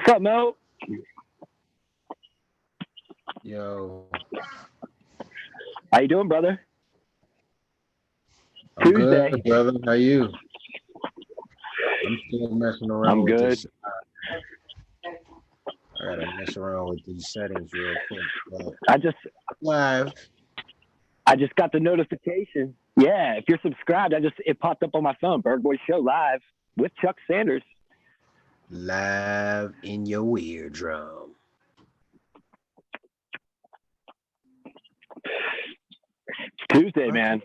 What's up, Mel? Yo, How you doing, brother? I'm Tuesday. good, brother. How you? I'm still messing around I'm with good. this. I gotta mess around with these settings real quick. But I just live, I just got the notification. Yeah, if you're subscribed, it popped up on my phone. Berg Boy Show live with Chuck Sanders. live in your eardrum. Tuesday, man.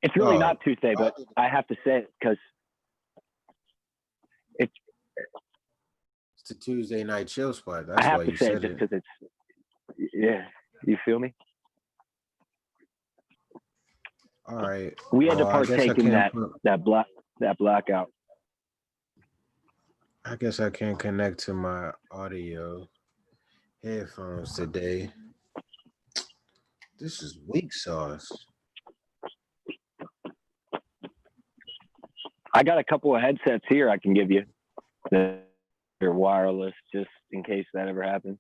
It's really Oh, not Tuesday, but I have to say it because it's. it's the Tuesday night chill spot. I That's have why to you say it said just it. because it's. Yeah, you feel me? All right. We had to I guess I partake in can't. that blackout. I guess I can't connect to my audio headphones today. This is weak sauce. I got a couple of headsets here I can give you. They're wireless, just in case that ever happens.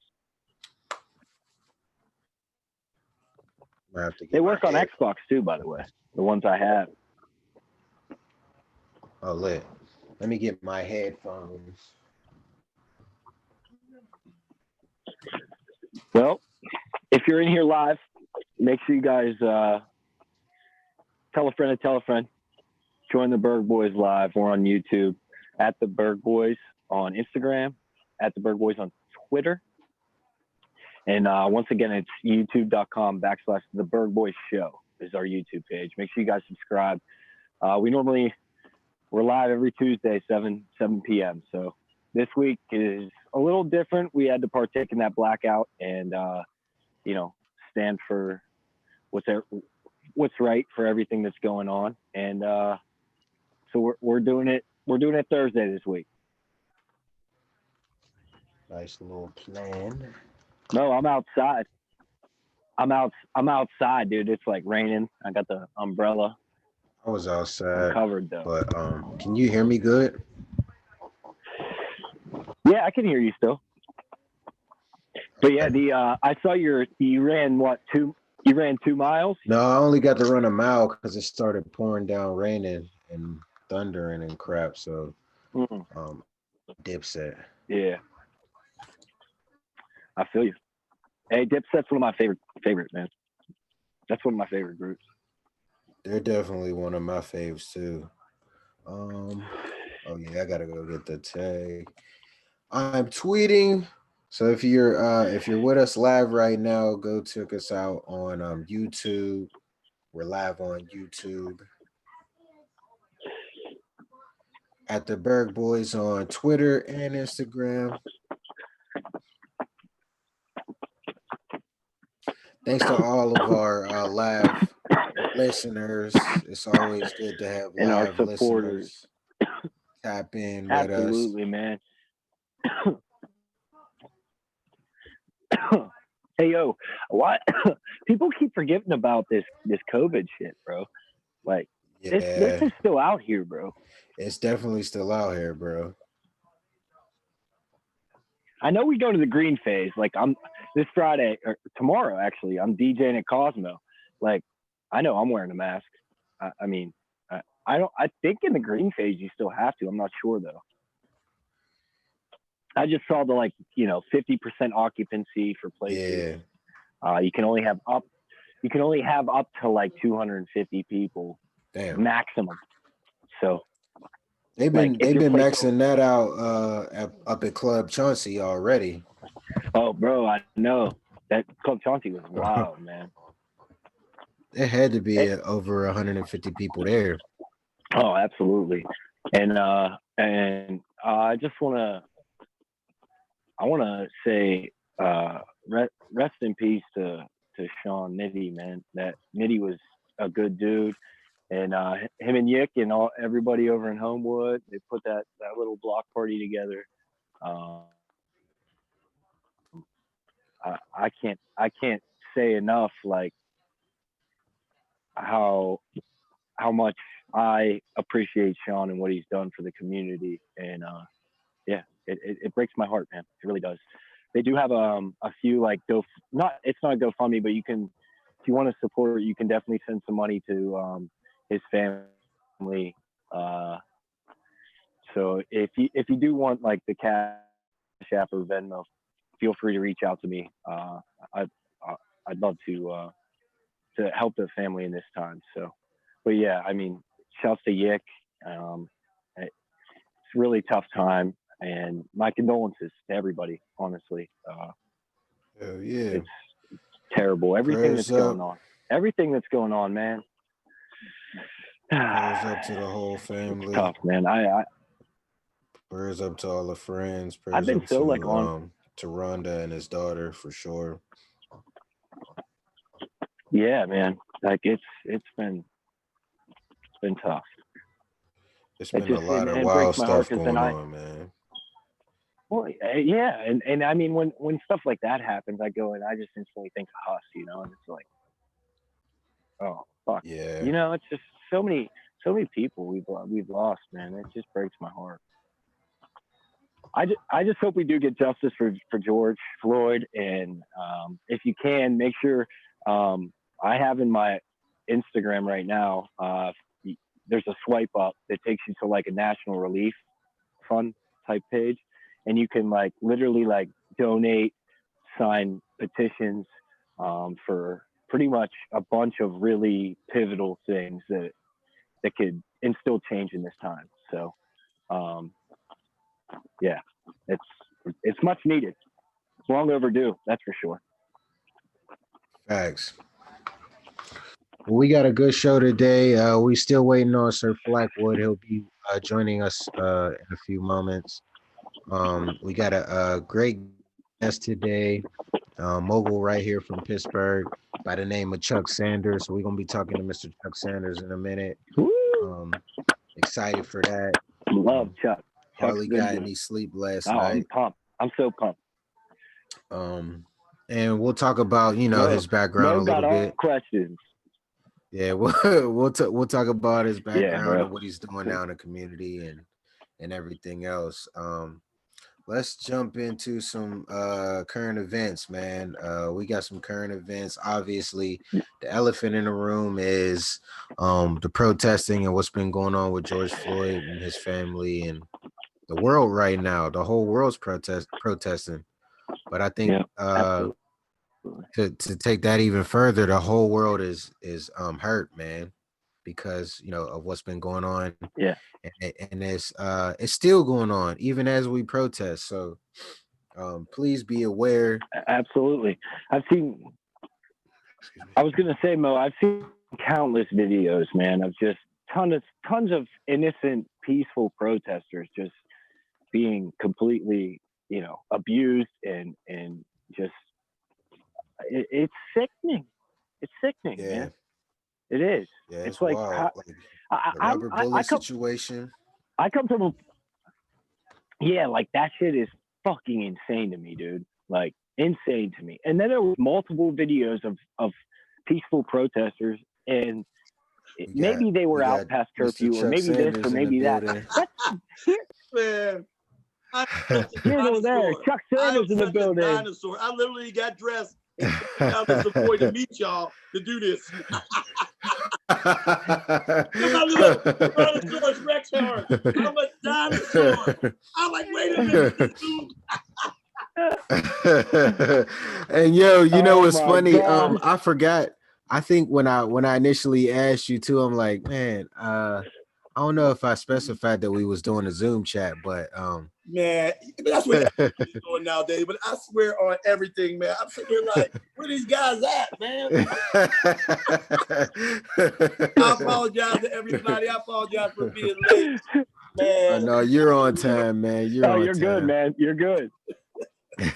They work on Xbox too, by the way. The ones I have. Oh, lit. Let me get my headphones. Well, if you're in here live, make sure you guys tell a friend to tell a friend. Join the Berg Boys live. We're on YouTube at the Berg Boys on Instagram, at the Berg Boys on Twitter. And once again, it's youtube.com/the Berg Boys Show is our YouTube page. Make sure you guys subscribe. We're live every Tuesday, 7 p.m. So this week is a little different. We had to partake in that blackout and, stand for what's right for everything that's going on. And so we're doing it. We're doing it Thursday this week. Nice little plan. No, I'm outside. I'm outside, dude. It's like raining. I got the umbrella. I was outside. I'm covered though. But can you hear me good? Yeah, I can hear you still. But yeah, I saw you ran 2 miles? No, I only got to run a mile because it started pouring down, raining and thundering and crap. So, Dipset. Yeah, I feel you. Hey, Dipset's one of my favorite man. That's one of my favorite groups. They're definitely one of my faves too. Oh yeah, I gotta go get the tag. I'm tweeting. So if you're with us live right now, go check us out on YouTube. We're live on YouTube. At the Berg Boys on Twitter and Instagram. Thanks to all of our live listeners. It's always good to have and our live supporters listeners tap in with us. Absolutely, man. Hey yo, what? People keep forgetting about this COVID shit, bro. Like this is still out here, bro. It's definitely still out here, bro. I know we go to the green phase. Like I'm this Friday or tomorrow, actually. I'm DJing at Cosmo. Like I know I'm wearing a mask. I mean, I don't. I think in the green phase you still have to. I'm not sure though. I just saw the 50% occupancy for places. Yeah. You can only have up to like 250 people. Damn. Maximum. So they've been maxing that out up at Club Chauncey already. Oh, bro, I know that Club Chauncey was wild, man. There had to be over 150 people there. Oh, absolutely. And I just want to say rest in peace to Sean Nitty, man. That Nitty was a good dude. And him and Yick and everybody over in Homewood, they put that little block party together. I can't say enough like how much I appreciate Sean and what he's done for the community, and yeah, it breaks my heart, man. It really does. They do have a few like go not it's not GoFundMe, but you can if you want to support, you can definitely send some money to his family. Uh, so if you do want like the Cash App or Venmo, feel free to reach out to me. I, I I'd love to help the family in this time. So, but yeah, I mean, shouts to Yick. It's a really tough time, and my condolences to everybody. Honestly, Hell yeah. it's terrible. Prayers up. Everything that's going on, man. Prayers up to the whole It's family. tough, man. Prayers up to all the friends. I've Prayers been up so like on. to Rhonda and his daughter for sure. Yeah, man. Like it's been tough. It's It been a just lot of it breaks wild my heart stuff because then going on, man. well, yeah, and I mean when stuff like that happens, I go and I just instantly think of us, and it's like, oh fuck, Yeah. it's just so many people we've lost, man. It just breaks my heart. I just hope we do get justice for George Floyd, and if you can, make sure I have in my Instagram right now. There's a swipe up that takes you to like a national relief fund type page, and you can like literally like donate, sign petitions for pretty much a bunch of really pivotal things that could instill change in this time. So um, yeah, it's it's much needed. It's long overdue, that's for sure. Facts. Well, we got a good show today. We still waiting on Sir Flackwood. He'll be joining us in a few moments. We got a great guest today, mogul right here from Pittsburgh by the name of Chuck Sanders. So we're gonna be talking to Mr. Chuck Sanders in a minute. Um, excited for that. Love Chuck. Hardly got any sleep last night. I'm pumped. I'm so pumped. And we'll talk about his background a little bit. Questions. Yeah, we'll talk about his background and what he's doing now in the community and everything else. Let's jump into some current events, man. We got some current events. Obviously, the elephant in the room is the protesting and what's been going on with George Floyd and his family and the world right now. The whole world's protesting. But I think to take that even further, the whole world is hurt, man, because of what's been going on. Yeah. And it's still going on even as we protest. So please be aware. Absolutely. I was gonna say, Mo, I've seen countless videos, man, of just tons of innocent, peaceful protesters just being completely, abused and just it's sickening. It's sickening, man. It is. Yeah, it's like, wild. The rubber bullet situation. I come from like that shit is fucking insane to me, dude. Like insane to me. And then there was multiple videos of peaceful protesters, and maybe they were out past curfew, or maybe this, or maybe that. Man. There, Chuck Sanders in the building. Dinosaur. I literally got dressed and out this boy to meet y'all to do this. My little Tyrannosaurus Rex hard. I'm a dinosaur. I'm like, wait a minute. And what's funny? God. I forgot. I think when I initially asked you too, I'm like, man, I don't know if I specified that we was doing a Zoom chat, but man, that's what everybody's doing nowadays. But I swear on everything, man. I'm sitting here like, where these guys at, man? I apologize to everybody. I apologize for being late, man. No, you're on time, man. You're good, man. You're good.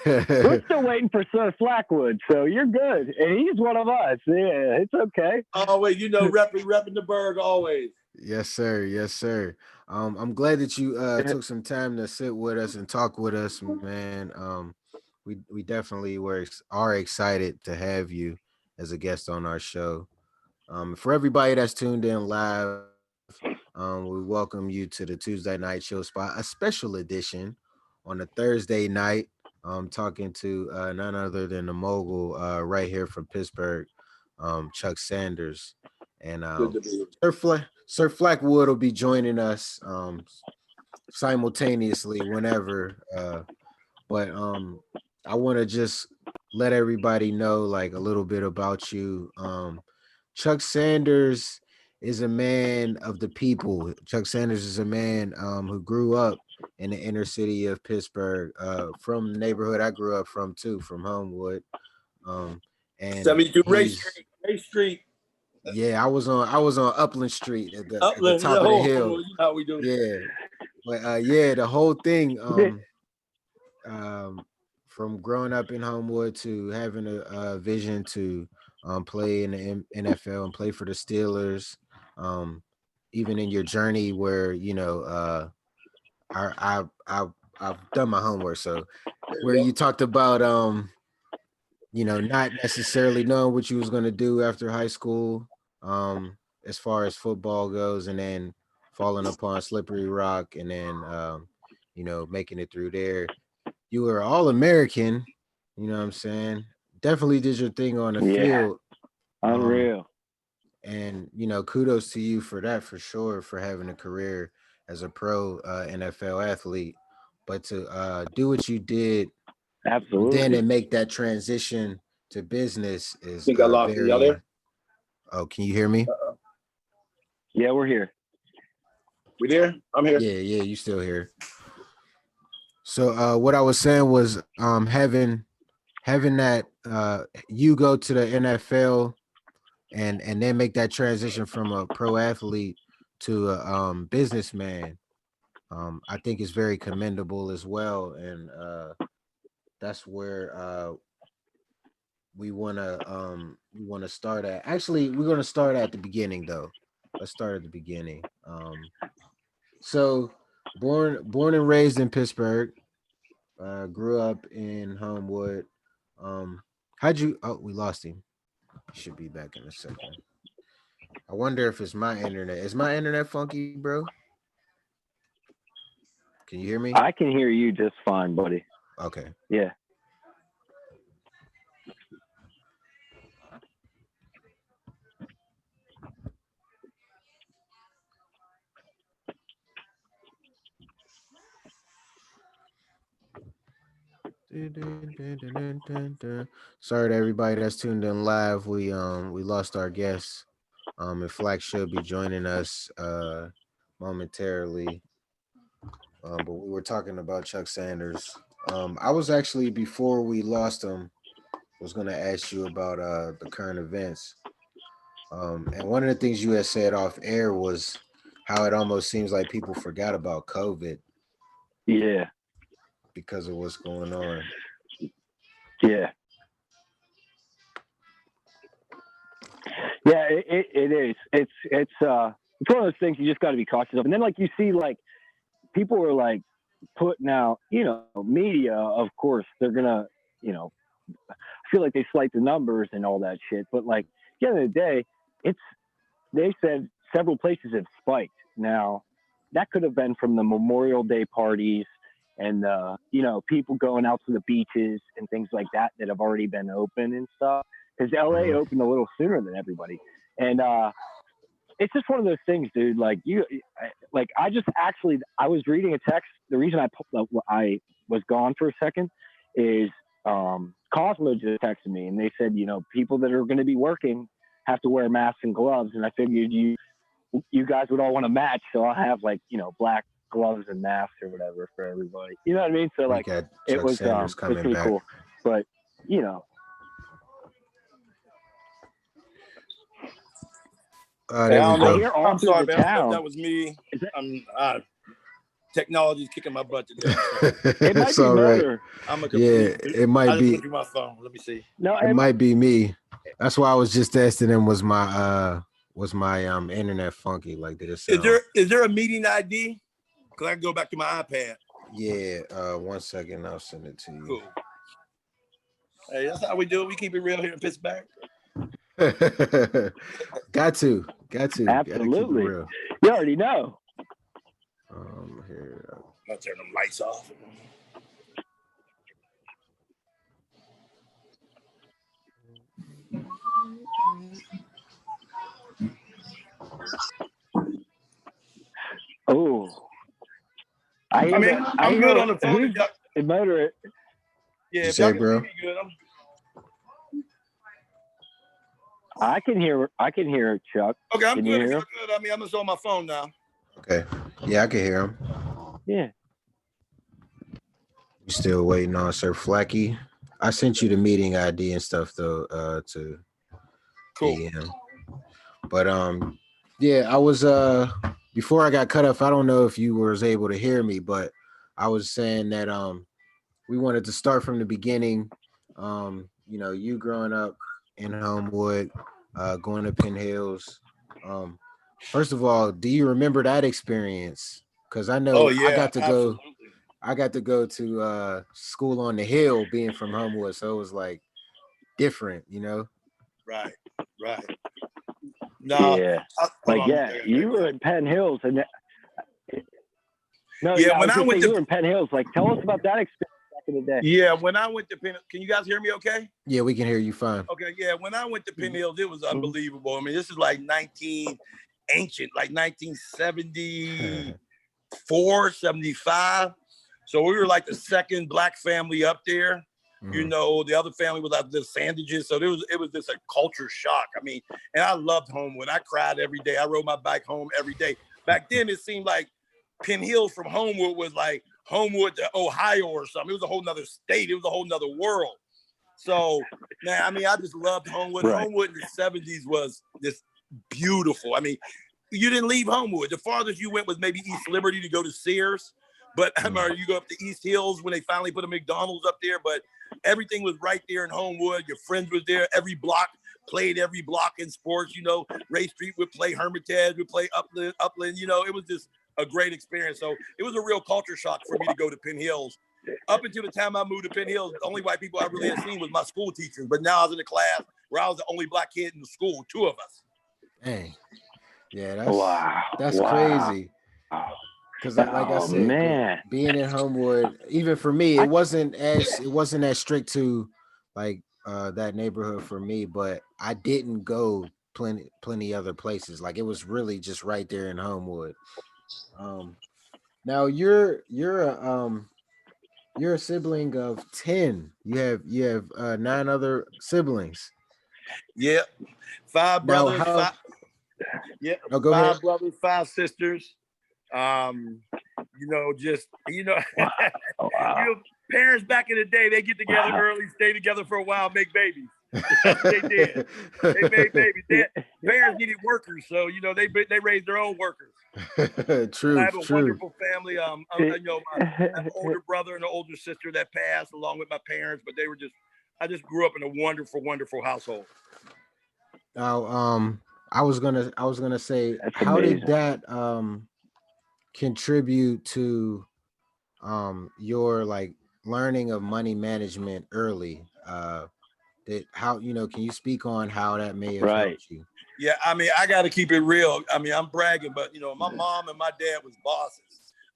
We're still waiting for Sir Flackwood, so you're good. And he's one of us. Yeah, it's okay. Always, repping the burg always. Yes, sir. Yes, sir. I'm glad that you took some time to sit with us and talk with us, man. We definitely are excited to have you as a guest on our show. For everybody that's tuned in live, We welcome you to the Tuesday night show spot, a special edition on a Thursday night. Talking to none other than the mogul right here from Pittsburgh, Chuck Sanders, and Good to be here. Sir Flackwood will be joining us simultaneously whenever. But I want to just let everybody know like a little bit about you. Chuck Sanders is a man of the people. Chuck Sanders is a man who grew up in the inner city of Pittsburgh, from the neighborhood I grew up from too, from Homewood. And 72 he's Ray Street, yeah, I was on Upland Street at the Upland. top of the hill. You know how we do. Yeah, but yeah, the whole thing. Um, from growing up in Homewood to having a vision to play in the NFL and play for the Steelers, even in your journey where I've done my homework. So where you talked about not necessarily knowing what you was gonna do after high school, as far as football goes, and then falling upon slippery rock, and then making it through there. You were all American, you know what I'm saying? Definitely did your thing on the field. Unreal. And kudos to you for that, for sure, for having a career as a pro NFL athlete. But to do what you did Absolutely. then and make that transition to business is Think I lost you. Y'all there? Oh, can you hear me? Yeah, we're here. We there? I'm here. Yeah, you still here. So what I was saying was having that you go to the NFL and then make that transition from a pro athlete to a businessman, I think is very commendable as well. And that's where we wanna start at. Actually, we're gonna start at the beginning though. Let's start at the beginning. So born and raised in Pittsburgh, grew up in Homewood. How'd you? Oh, we lost him. He should be back in a second. I wonder if it's my internet. Is my internet funky, bro? Can you hear me? I can hear you just fine, buddy. Okay. Yeah. Sorry to everybody that's tuned in live. We lost our guest. And Flack should be joining us momentarily. But we were talking about Chuck Sanders. I was actually, before we lost him, was gonna ask you about the current events. And one of the things you had said off air was how it almost seems like people forgot about COVID. Yeah. Because of what's going on. Yeah. Yeah, it is. It's one of those things you just got to be cautious of. And then like you see like people are like putting out, media, of course, they're gonna, I feel like they slight the numbers and all that shit. But like at the end of the day, they said several places have spiked. Now that could have been from the Memorial Day parties and people going out to the beaches and things like that have already been open and stuff, because LA opened a little sooner than everybody. And it's just one of those things, dude. Like I was reading a text. The reason I was gone for a second is Cosmo just texted me and they said, people that are going to be working have to wear masks and gloves. And I figured you guys would all want to match. So I'll have black gloves and masks or whatever for everybody. You know what I mean? So like it was pretty back. Cool. But I'm sorry, man. That was me. Technology's kicking my butt today. It might be better. It might be. My phone. Let me see. No, it might be me. That's why I was just asking him. Was my internet funky? Like, did it sound... Is there a meeting ID? Cause I can go back to my iPad. Yeah. 1 second. I'll send it to you. Cool. Hey, that's how we do it. We keep it real here in Pittsburgh. Got to. Got to keep it Absolutely. real. You already know. Here. I'll turn them lights off. Oh, I'm good on the phone. Motor. Yeah, you if say, y'all can bro? see me good, I can hear Chuck. okay, I'm Can good. you If hear you're him? good, I mean, I'm just on my phone now. Okay. Yeah, I can hear him. Yeah. You still waiting on Sir Flacky? I sent you the meeting ID and stuff though, to Cool. DM. But yeah, I was before I got cut off, I don't know if you was able to hear me, but I was saying that we wanted to start from the beginning. You know, you growing up in Homewood, going to Penn Hills. First of all, do you remember that experience? Because I know I got to go. I got to go to school on the hill, being from Homewood, so it was like different, you know. Right. No, Yeah. You were in Penn Hills, and when I went to you were in Penn Hills. Like, tell us about that experience back in the day. Yeah, when I went to Penn, can you guys hear me? Okay. Yeah, we can hear you fine. Okay. Yeah, when I went to Penn Hills, it was unbelievable. I mean, this is like 1974, 75. So we were like the second black family up there. You know, the other family was like the Sandages. So it was just a culture shock. I mean, and I loved Homewood. I cried every day. I rode my bike home every day. Back then, it seemed like Penn Hills from Homewood was like Homewood to Ohio or something. It was a whole nother state. It was a whole nother world. So, man, I mean, I just loved Homewood. Right. Homewood in the 70s was just beautiful. I mean, you didn't leave Homewood. The farthest you went was maybe East Liberty to go to Sears. But I remember you go up to East Hills when they finally put a McDonald's up there. But everything was right there in Homewood. Your friends was there. Every block played every block in sports. You know, Ray Street would play Hermitage, would play Upland. You know, it was just a great experience. So it was a real culture shock for me to go to Penn Hills. Up until the time I moved to Penn Hills, the only white people I really had seen was my school teachers. But now I was in a class where I was the only black kid in the school, 2 of us. Dang. Yeah, that's crazy. Because like I said, man, being in Homewood, even for me, it wasn't as strict to like that neighborhood for me, but I didn't go plenty other places. Like it was really just right there in Homewood. Now you're a sibling of 10. You have 9 other siblings. Yeah, 5 brothers. Go 5 ahead. brothers, 5 sisters. You know, just parents back in the day, they get together early, stay together for a while, make babies. That's what they did. They made babies. Parents needed workers, so you know they raised their own workers. True. I have a wonderful family. You know, I have an older brother and an older sister that passed along with my parents, but they were I just grew up in a wonderful, wonderful household. Now, I was gonna say, that's how amazing. did that contribute to your like learning of money management early? Can you speak on how that may have helped you? Yeah, I mean, I got to keep it real. I mean, I'm bragging, but you know, my mom and my dad was bosses.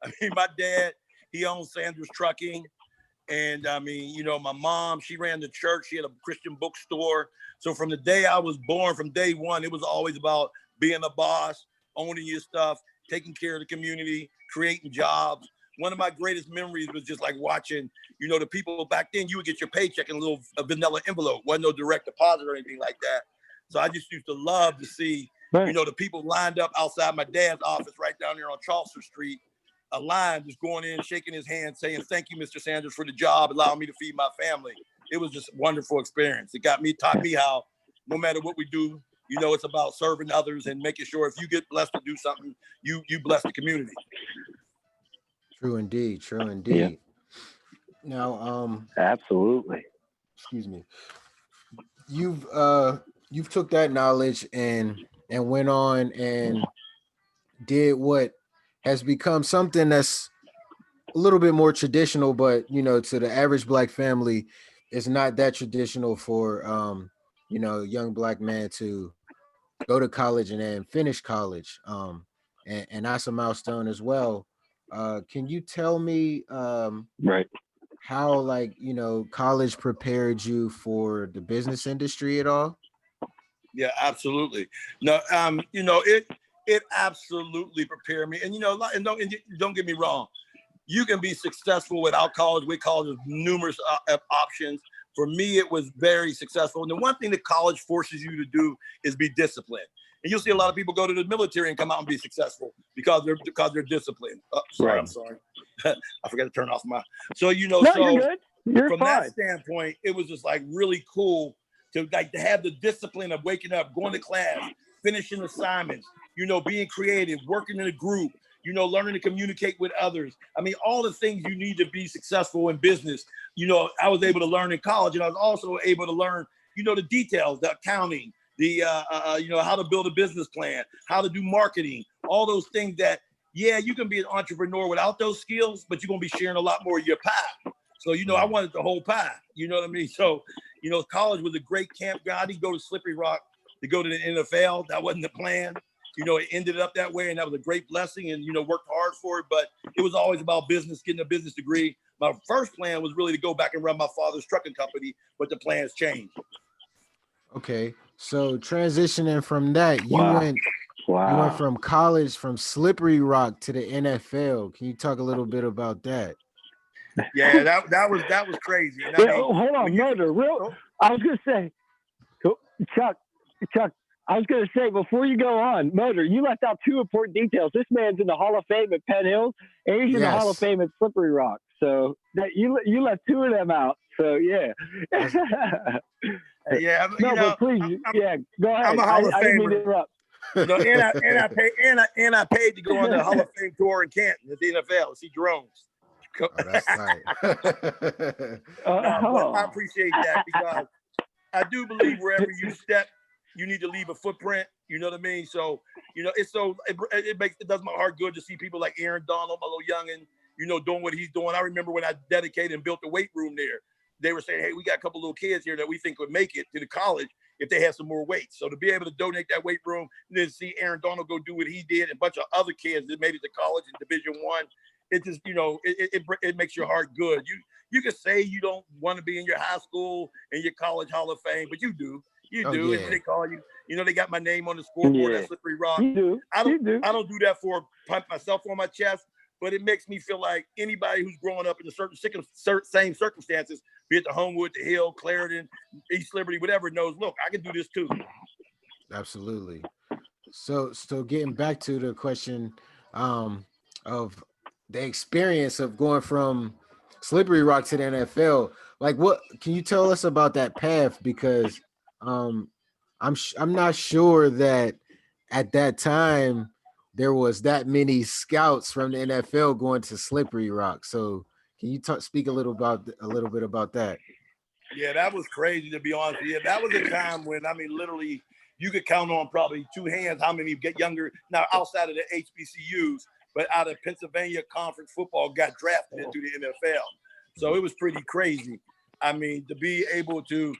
I mean, my dad, he owned Sanders Trucking. And I mean, you know, my mom, she ran the church. She had a Christian bookstore. So from the day I was born, from day one, it was always about being a boss, owning your stuff, taking care of the community, creating jobs. One of my greatest memories was just like watching, you know, the people back then, you would get your paycheck in a little vanilla envelope. Wasn't no direct deposit or anything like that. So I just used to love to see, you know, the people lined up outside my dad's office right down there on Charleston Street, a line just going in, shaking his hand, saying, "Thank you, Mr. Sanders, for the job, allowing me to feed my family." It was just a wonderful experience. It taught me how, no matter what we do, you know, it's about serving others and making sure if you get blessed to do something, you bless the community. True indeed. Yeah. Now, absolutely. Excuse me. You've took that knowledge and went on and did what has become something that's a little bit more traditional, but you know, to the average black family, it's not that traditional for you know, a young black man to go to college and then finish college. And that's a milestone as well. Can you tell me Right. how, like, college prepared you for the business industry at all? Yeah, absolutely. No, it absolutely prepared me. And don't get me wrong, you can be successful without college. With college, there's numerous options. For me, it was very successful. And the one thing that college forces you to do is be disciplined. And you'll see a lot of people go to the military and come out and be successful because they're disciplined. Oh, sorry, Right. I'm sorry. I forgot to turn off my. So No, so you're good. You're from fine. that standpoint, it was just like really cool to have the discipline of waking up, going to class, finishing assignments, being creative, working in a group, learning to communicate with others. I mean, all the things you need to be successful in business, I was able to learn in college, and I was also able to learn, the details, the accounting, the how to build a business plan, how to do marketing, all those things that, yeah, you can be an entrepreneur without those skills, but you're gonna be sharing a lot more of your pie. So, I wanted the whole pie, you know what I mean? So, college was a great campground. I didn't go to Slippery Rock to go to the NFL. That wasn't the plan. It ended up that way, and that was a great blessing, and, worked hard for it, but it was always about business, getting a business degree. My first plan was really to go back and run my father's trucking company, but the plans changed. Okay, so transitioning from that, you Wow. went Wow. from college, from Slippery Rock to the NFL. Can you talk a little bit about that? Yeah, that was crazy. And Yeah, hold on, Motor. I was gonna say, Chuck, I was gonna say before you go on, Motor, you left out two important details. This man's in the Hall of Fame at Penn Hills, and he's in the Hall of Fame at Slippery Rock. So that you left two of them out. So yeah. Yeah, but please, go ahead. I'm a Hall of Famer. I didn't mean to interrupt. And I paid to go on the Hall of Fame tour in Canton at the NFL to see drones. Oh, that's tight. I appreciate that, because I do believe wherever you step, you need to leave a footprint. You know what I mean? So, it does my heart good to see people like Aaron Donald, my little youngin', doing what he's doing. I remember when I dedicated and built the weight room there, they were saying, hey, we got a couple little kids here that we think would make it to the college if they had some more weight. So to be able to donate that weight room and then see Aaron Donald go do what he did, and a bunch of other kids that made it to college in Division I, it just, it makes your heart good. You can say you don't want to be in your high school and your college Hall of Fame, but you do. You do. Yeah. They call you. They got my name on the scoreboard at Slippery Rock. You do. I don't do that for pump myself on my chest, but it makes me feel like anybody who's growing up in the same circumstances, be it the Homewood, the Hill, Clarendon, East Liberty, whatever, knows, look, I can do this too. Absolutely. So getting back to the question of the experience of going from Slippery Rock to the NFL, like, what can you tell us about that path? Because I'm not sure that at that time there was that many scouts from the NFL going to Slippery Rock. So can you speak a little bit about that? Yeah, that was crazy, to be honest with you. That was a time when, literally, you could count on probably two hands how many get younger now outside of the HBCUs, but out of Pennsylvania Conference football got drafted into the NFL. So it was pretty crazy. To be able to,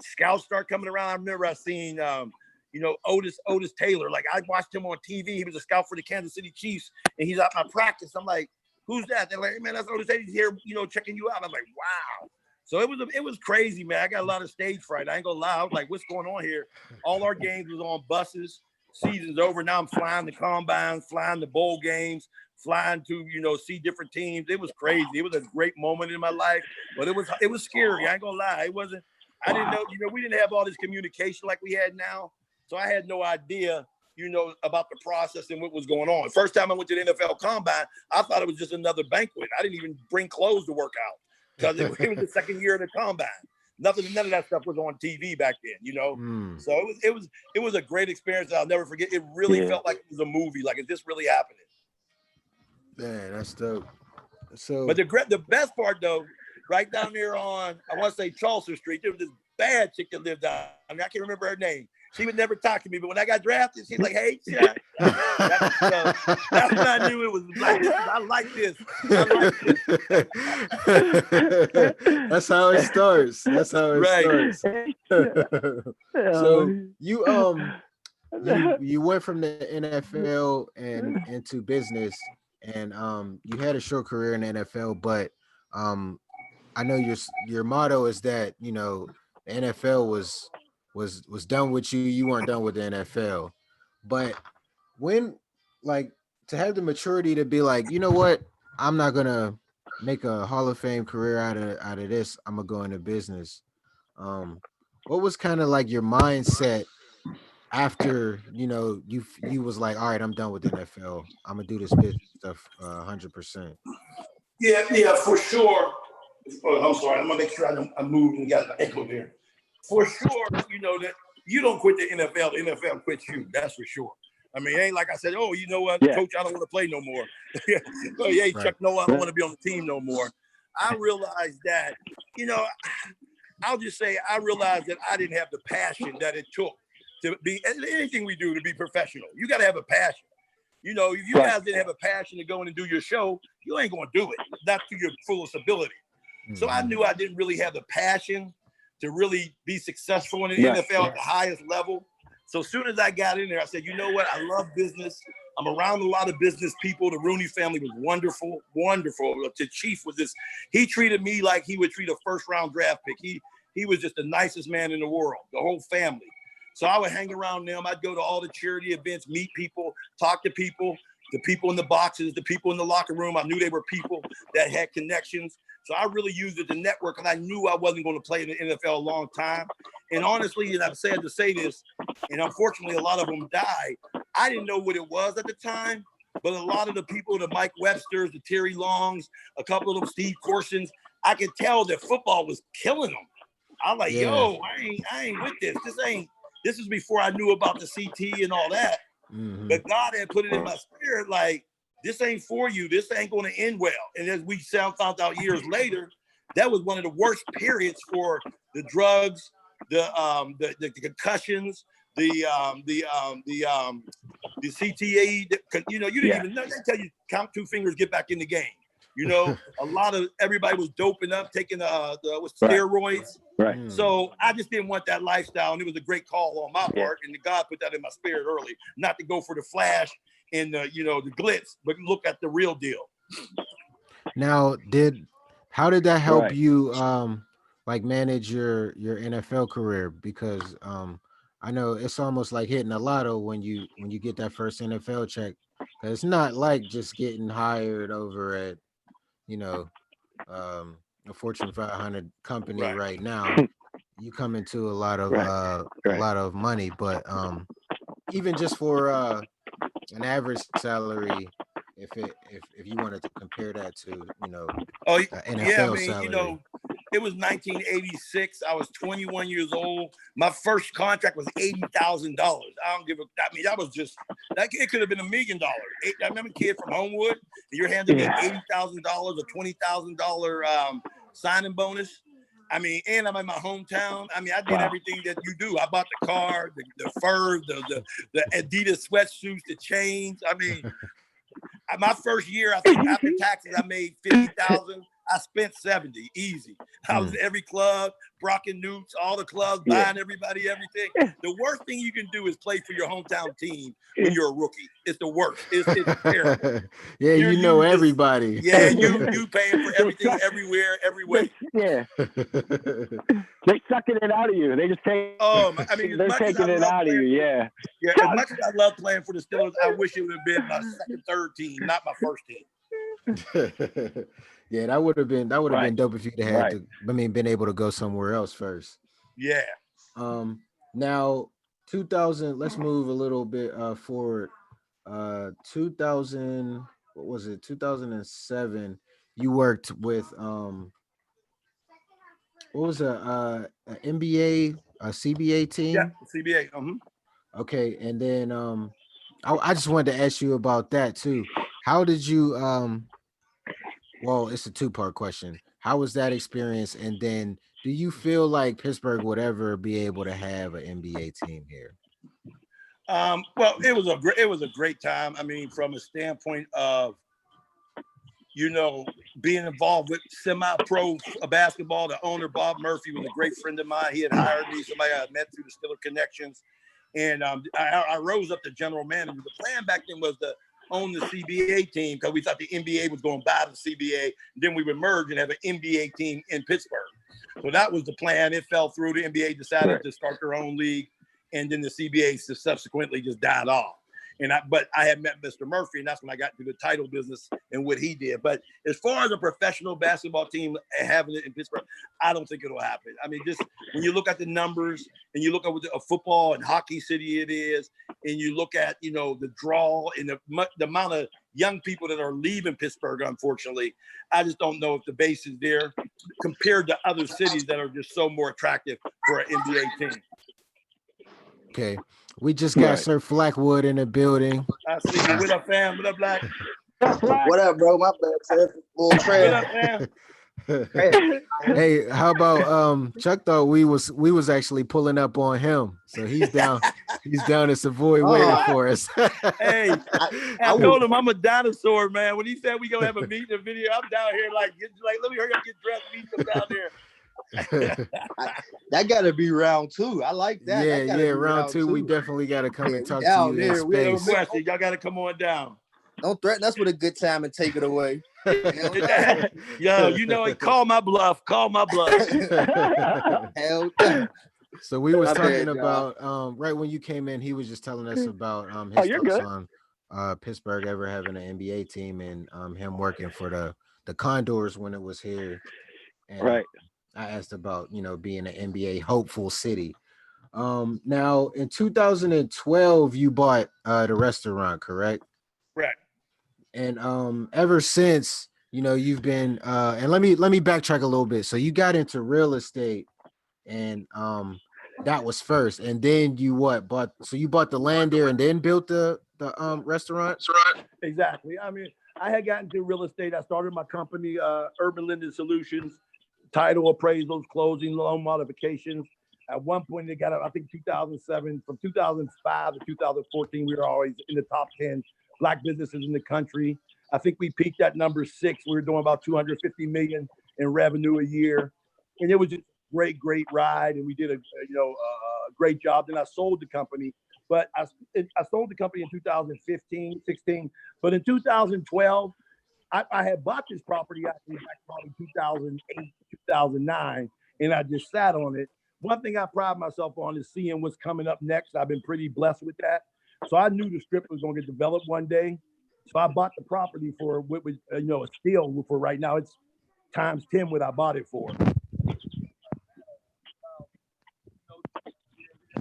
scouts start coming around. I remember I seen, Otis Taylor. Like, I watched him on TV. He was a scout for the Kansas City Chiefs, and he's at my practice. I'm like, who's that? They're like, hey, man, that's Otis Taylor. He's here, checking you out. I'm like, wow. So it was crazy, man. I got a lot of stage fright. I ain't gonna lie. I was like, what's going on here? All our games was on buses. Season's over. Now I'm flying the combines, flying the bowl games, flying to, see different teams. It was crazy. It was a great moment in my life, but it was scary. I ain't gonna lie. It wasn't, I didn't know, we didn't have all this communication like we had now. So I had no idea, about the process and what was going on. First time I went to the NFL Combine, I thought it was just another banquet. I didn't even bring clothes to work out because it was the second year of the Combine. None of that stuff was on TV back then, So it was a great experience. I'll never forget. It really felt like it was a movie. Like, is this really happening? Man, that's dope. So, but the best part though, right down there on, I want to say Charleston Street, there was this bad chick that lived down. I can't remember her name. She would never talk to me, but when I got drafted, she's like, "Hey, Chuck." That's when I knew it was like this. I like this. That's how it starts. That's how it starts. So you went from the NFL and into business, and you had a short career in the NFL, but I know your motto is that the NFL was done with you. You weren't done with the NFL, but when like to have the maturity to be like, you know what, I'm not gonna make a Hall of Fame career out of this. I'm gonna go into business. Um, what was kind of like your mindset after you was like, all right, I'm done with the NFL. I'm gonna do this business stuff 100%. Yeah, for sure. Oh, I'm sorry. I'm gonna make sure I move and got an echo there. For sure, that you don't quit the NFL. The NFL quits you. That's for sure. I mean, it ain't like I said, oh, you know what, coach, I don't want to play no more. Oh, yeah, Right. Chuck, no, I don't want to be on the team no more. I realized that, I'll just say I realized that I didn't have the passion that it took to be anything we do to be professional. You got to have a passion. If you guys didn't have a passion to go in and do your show, you ain't going to do it. Not to your fullest ability. Mm-hmm. So I knew I didn't really have the passion to really be successful in the NFL at the highest level. So as soon as I got in there, I said, you know what? I love business. I'm around a lot of business people. The Rooney family was wonderful, wonderful. The Chief was he treated me like he would treat a first-round draft pick. He was just the nicest man in the world, the whole family. So I would hang around them. I'd go to all the charity events, meet people, talk to people, the people in the boxes, the people in the locker room. I knew they were people that had connections. So I really used it to network, and I knew I wasn't going to play in the NFL a long time. And honestly, and I'm sad to say this, and unfortunately a lot of them died, I didn't know what it was at the time, but a lot of the people, the Mike Websters, the Terry Longs, a couple of them, Steve Corsons, I could tell that football was killing them. I'm like, yo, I ain't with this. This is before I knew about the CT and all that. Mm-hmm. But God had put it in my spirit, like, this ain't for you. This ain't going to end well. And as we found out years later, that was one of the worst periods for the drugs, the concussions, the CTE. You didn't even know. They tell you count two fingers, get back in the game. A lot of everybody was doping up, taking steroids. Right. So I just didn't want that lifestyle, and it was a great call on my part. And God put that in my spirit early, not to go for the flash and the glitz, but look at the real deal. Now, how did that help you manage your NFL career? Because I know it's almost like hitting a lotto when you get that first NFL check. Because it's not like just getting hired over at a Fortune 500 company right now. You come into a lot of money, but even just for an average salary, if you wanted to compare that to NFL salary. It was 1986. I was 21 years old. My first contract was $80,000. I don't give a. I mean, that was just that. It could have been $1 million. I remember a kid from Homewood, and you're handing me $80,000 or $20,000 signing bonus. I mean, and I'm in my hometown. I mean, I did everything that you do. I bought the car, the fur, the Adidas sweatsuits, the chains. I mean, my first year, I think after taxes, I made $50,000. I spent 70 easy. I was at every club, Brock and Newts, all the clubs, buying everybody everything. The worst thing you can do is play for your hometown team when you're a rookie. It's the worst. It's terrible. You everybody. You paying for everything, everywhere, every way. Yeah. They sucking it out of you. They just take. They're taking it out of you. Yeah. As much as I love playing for the Steelers, I wish it would have been my second, third team, not my first team. Yeah, that would have been dope if you'd had to. I mean, been able to go somewhere else first. Yeah. Now 2000. Let's move a little bit forward. 2000. What was it? 2007. You worked with what was a NBA, a CBA team? Yeah, CBA. Okay, and then I just wanted to ask you about that too. How did you Well, it's a two-part question. How was that experience? And then do you feel like Pittsburgh would ever be able to have an NBA team here? Well, it was a great time. I mean, from a standpoint of, being involved with semi-pro basketball, the owner, Bob Murphy, was a great friend of mine. He had hired me, somebody I met through the Steeler connections. And I rose up to general manager. The plan back then was to own the CBA team because we thought the NBA was going to buy the CBA. Then we would merge and have an NBA team in Pittsburgh. So that was the plan. It fell through. The NBA decided to start their own league, and then the CBA subsequently just died off. But I had met Mr. Murphy, and that's when I got into the title business and what he did. But as far as a professional basketball team having it in Pittsburgh, I don't think it'll happen. I mean, just when you look at the numbers and you look at what a football and hockey city it is, and you look at, you know, the draw and the amount of young people that are leaving Pittsburgh, unfortunately, I just don't know if the base is there compared to other cities that are just so more attractive for an NBA team. Okay. We just got Sir Flackwood in the building. I see you. What up, fam? What up, Black? What up, bro? My bad, sir. Little What up, fam? Hey, how about Chuck thought we was actually pulling up on him. So he's down in Savoy waiting for us. Hey, I told him I'm a dinosaur, man. When he said we gonna have a meeting video, I'm down here like let me hurry up, get dressed, meet him down there. That gotta be round two. I like that. Yeah, round two. We definitely gotta come and talk to you in space. No question. Y'all gotta come on down. Don't threaten us with a good time and take it away. Yo, you know, call my bluff. Call my bluff. Hell no. So we was talking about right when you came in, he was just telling us about his thoughts on Pittsburgh ever having an NBA team and him working for the Condors when it was here. And I asked about, you know, being an NBA hopeful city. Now in 2012, you bought the restaurant, correct? Correct. And ever since, you know, you've been and let me backtrack a little bit. So you got into real estate, and that was first, and then you bought the land there and then built the restaurant? Exactly. I mean, I had gotten into real estate. I started my company, Urban Lending Solutions, title appraisals, closing, loan modifications. At one point, they got up, I think 2007, from 2005 to 2014, we were always in the top 10 Black businesses in the country. I think we peaked at number 6. We were doing about 250 million in revenue a year. And it was just a great ride. And we did a great job. Then I sold the company, but I sold the company in 2015, 16. But in 2012, I had bought this property actually back probably 2008, 2009, and I just sat on it. One thing I pride myself on is seeing what's coming up next. I've been pretty blessed with that. So I knew the strip was going to get developed one day. So I bought the property for what was, a steal for right now. It's times 10 what I bought it for.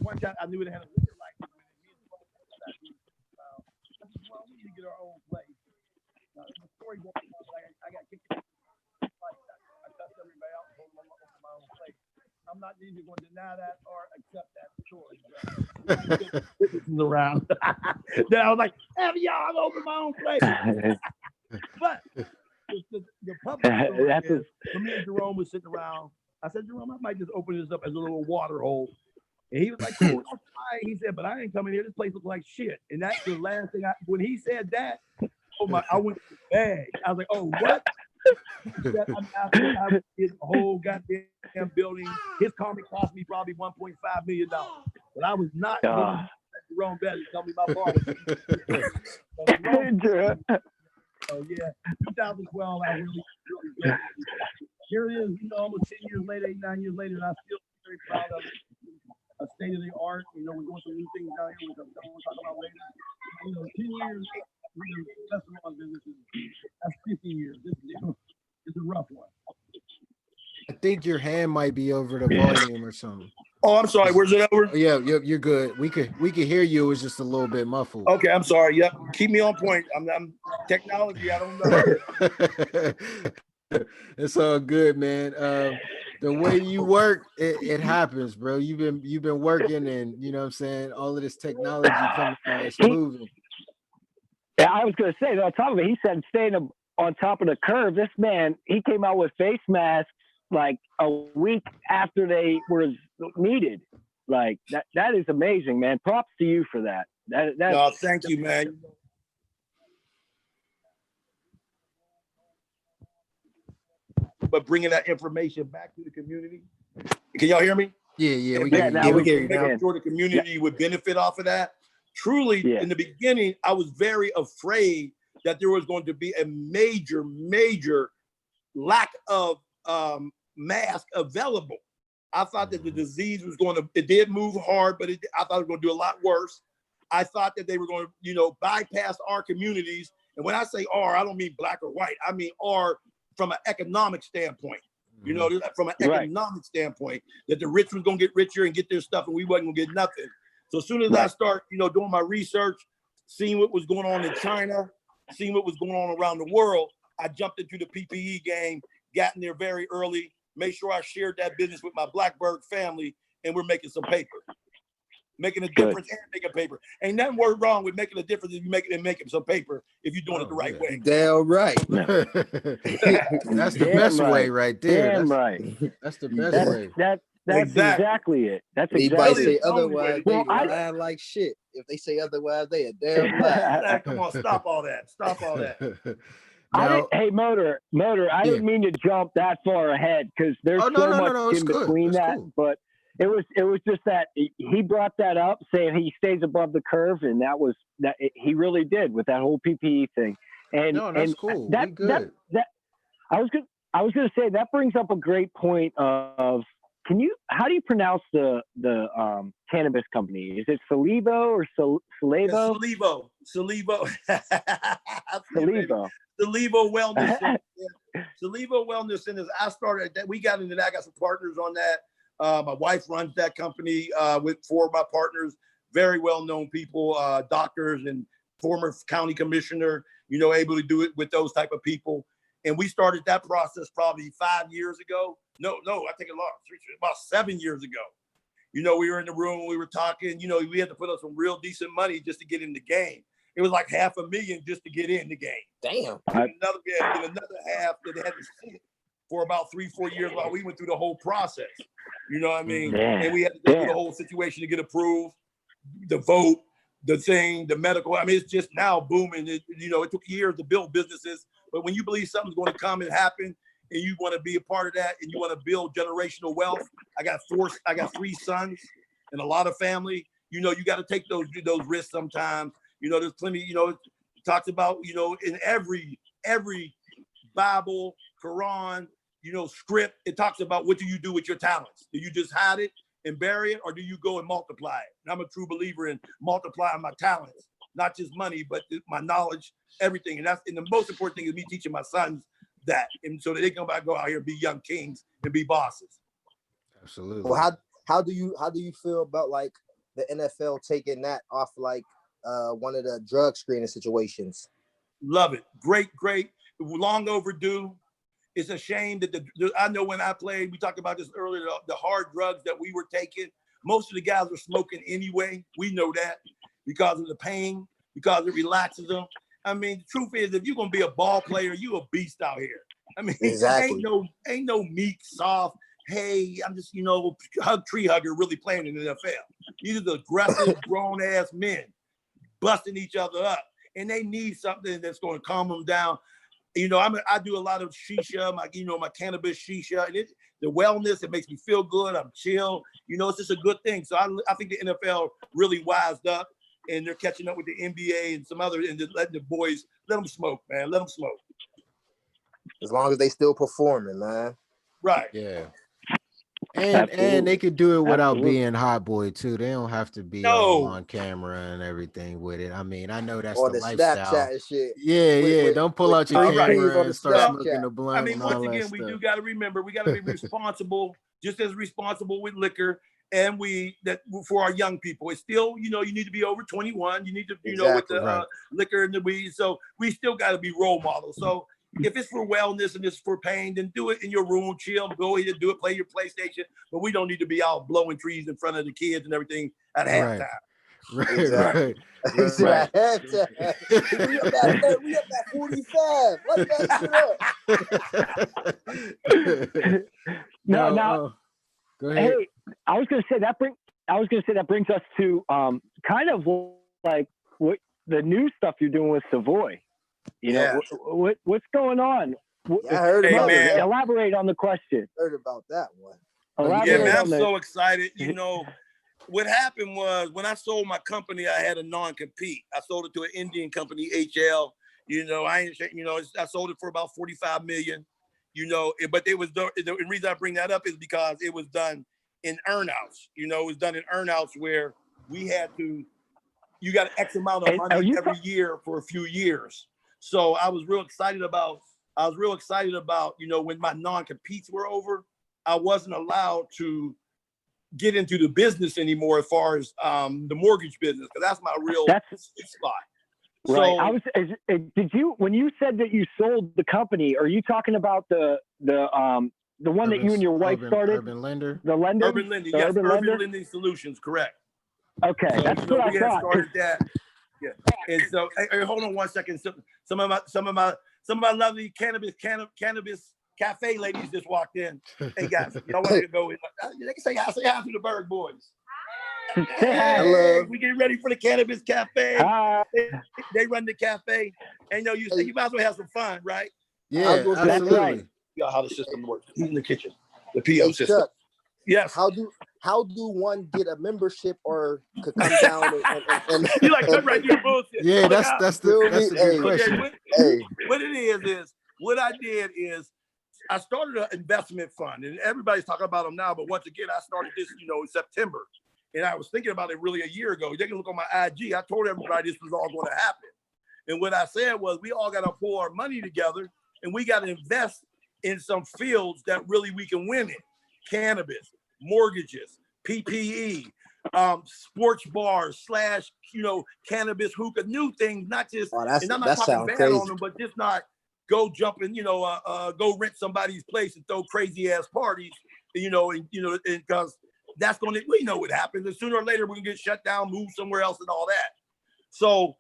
One time I knew it had a liquor license. We need to get our own place. The story goes, I got kicked out. I cussed everybody out and told them I'm going to open my own place. I'm not either going to deny that or accept that choice. Witnesses around. Then I was like, "Have y'all open my own place?" But the public, me and Jerome was sitting around. I said, "Jerome, I might just open this up as a little water hole." And he was like, "Cool, I'll try." He said, "But I ain't coming here. This place looks like shit." And that's the last thing. When he said that, I went to the bag. I was like, "Oh, what?" I'm after his whole goddamn building. His comment cost me probably $1.5 million. But I was not going to Jerome Bell tell me my part. So yeah, 2012, I really good. Here it is, almost 10 years later, 9 years later, and I'm still very proud of it. A state of the art. We're going through new things down here, which I'm going to talk about later. 10 years, restaurant businesses. That's 50 years. It's a rough one. I think your hand might be over the volume or something. Oh, I'm sorry. Where's it over? Yeah, you're good. We could hear you. It was just a little bit muffled. Okay, I'm sorry. Yep, keep me on point. I'm technology. I don't know. It's all good, man. The way you work, it happens, bro. You've been working, and you know what I'm saying. All of this technology coming, it's moving. Yeah, I was gonna say on top of it, he said staying on top of the curve. This man, he came out with face masks like a week after they were needed. Like that is amazing, man. Props to you for that. No, thank you, man. But bringing that information back to the community. Can y'all hear me? Yeah, we And get making we get you making now. sure the community would benefit off of that. Truly, in the beginning, I was very afraid that there was going to be a major lack of mask available. I thought that the disease was going to, it did move hard, but I thought it was going to do a lot worse. I thought that they were going to, bypass our communities. And when I say our, I don't mean black or white. I mean our from an economic standpoint. From an economic standpoint, that the rich was going to get richer and get their stuff, and we wasn't going to get nothing. So as soon as I start, doing my research, seeing what was going on in China, seeing what was going on around the world, I jumped into the PPE game, got in there very early, made sure I shared that business with my Blackbird family, and we're making some paper. Making a difference and making paper. Ain't nothing wrong with making a difference if you making some paper if you're doing it the right way. Damn right. That's the best way right there. Damn right. That's the best way. That's exactly it. That's Anybody exactly say it. otherwise, Well, they lying like shit. If they say otherwise, they a damn lie. Come on, stop all that. Stop all that. Hey, Motor, I didn't mean to jump that far ahead because there's so much in between that, but it was just that he brought that up, saying he stays above the curve, and that was that he really did with that whole PPE thing. And that's cool. That I was gonna say that brings up a great point of how do you pronounce the cannabis company? Is it Salivo or Salivo? Salivo. Salivo. Salivo Wellness Center. Salivo Wellness Centers. I started that. We got into that. I got some partners on that. My wife runs that company with four of my partners, very well-known people, doctors and former county commissioner, able to do it with those type of people. And we started that process probably 5 years ago. No, I think about 7 years ago. We were in the room, we were talking, we had to put up some real decent money just to get in the game. It was like $500,000 just to get in the game. Damn. And another half that had to sit for about 3-4 years while we went through the whole process. You know what I mean? And we had to go through the whole situation to get approved, the vote, the thing, the medical. I mean, it's just now booming. It took years to build businesses, but when you believe something's going to come and happen, and you want to be a part of that, and you want to build generational wealth. I got 3 sons and a lot of family. You got to take those risks sometimes. There's plenty. It talks about in every Bible, Quran, script. It talks about what do you do with your talents? Do you just hide it and bury it, or do you go and multiply it? And I'm a true believer in multiplying my talents, not just money, but my knowledge, everything. And the most important thing is me teaching my sons that, and so that they can go out here and be young kings and be bosses. Absolutely. Well, how do you feel about like the NFL taking that off like one of the drug screening situations? Love it. Great. Long overdue. It's a shame that I know when I played, we talked about this earlier, the hard drugs that we were taking, most of the guys were smoking anyway. We know that because of the pain, because it relaxes them. I mean, the truth is, if you're going to be a ball player, you a beast out here. I mean, exactly. ain't no meek, soft, hey, I'm just, tree hugger really playing in the NFL. These are the aggressive, grown-ass men busting each other up. And they need something that's going to calm them down. I do a lot of shisha, my cannabis shisha, and the wellness, it makes me feel good. I'm chill. It's just a good thing. So I think the NFL really wised up, and they're catching up with the NBA and some other, and just letting the boys, let them smoke, man. Let them smoke. As long as they still performing, man. Right. Yeah. And they could do it without being hot boy too. They don't have to be all on camera and everything with it. I mean, I know that's or the lifestyle. Snapchat And shit. Yeah. Don't pull out your camera and start smoking the blunt. I mean, once again, we do got to remember, we got to be responsible, just as responsible with liquor. And for our young people, it's still, you need to be over 21. You need to, with the liquor and the weed. So we still got to be role models. So if it's for wellness and it's for pain, then do it in your room, chill, go ahead and do it, play your PlayStation. But we don't need to be out blowing trees in front of the kids and everything at halftime. Right. We up at 45. Let that shit up. No. Go ahead. Hey, I was gonna say that brings us to kind of like what the new stuff you're doing with Savoy. What's going on? I heard about it. Elaborate on the question. Heard about that one. Yeah, man, I'm on the- so excited. You know, what happened was when I sold my company, I had a non-compete. I sold it to an Indian company, HL. You know, I sold it for about 45 million. You know, but it was the reason I bring that up is because it was done in earnouts. You know, it was done in earnouts where we had to. You got X amount of money every year for a few years. So I was real excited about. You know, when my non-competes were over, I wasn't allowed to get into the business anymore as far as the mortgage business, because that's my real spot. Right. So, did you, when you said that you sold the company, are you talking about the one that you and your wife started? Urban Lender. The lender? Urban Lending, yes, Urban Lending Solutions, correct. Okay, So, that's you know, what we I had thought. started that. Yeah. And so, hey, hold on one second. Some of my lovely cannabis cafe ladies just walked in. Hey guys, y'all want to go? They can say hi to the Berg boys. Hey, we getting ready for the cannabis cafe. They run the cafe, and you know, you might as well have some fun, right? Yeah, absolutely. Right. You know how the system works. He's in the kitchen, the PO system. Chuck, yes. How do one get a membership or could come down and you like cut right through the bullshit? Yeah, that's the good question. What it is what I did is I started an investment fund, and everybody's talking about them now. But once again, I started this, you know, in September, and I was thinking about it really a year ago. They can look on my IG. I told everybody this was all going to happen, and what I said was we all got to pull our money together, and we got to invest in some fields that really we can win in: cannabis, mortgages, PPE, sports bars / you know, cannabis hookah, new things, not just. And I'm not talking bad on them, but just not go jumping, you know, go rent somebody's place and throw crazy ass parties, you know, and because that's going to, we know what happens. And sooner or later we're gonna get shut down, move somewhere else, and all that. So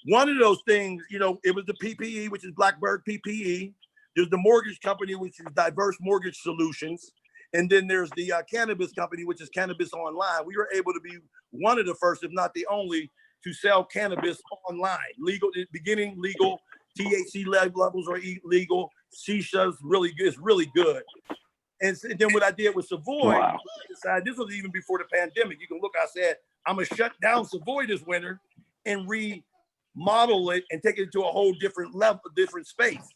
one of those things, you know, it was the PPE, which is Blackbird PPE. There's the mortgage company, which is Diverse Mortgage Solutions. And then there's the cannabis company, which is Cannabis Online. We were able to be one of the first, if not the only, to sell cannabis online. Legal, beginning legal, THC levels are illegal. Shisha's really good. It's really good. And then what I did with Savoy, I decided, this was even before the pandemic. You can look, I said, I'm going to shut down Savoy this winter and remodel it and take it to a whole different level, different space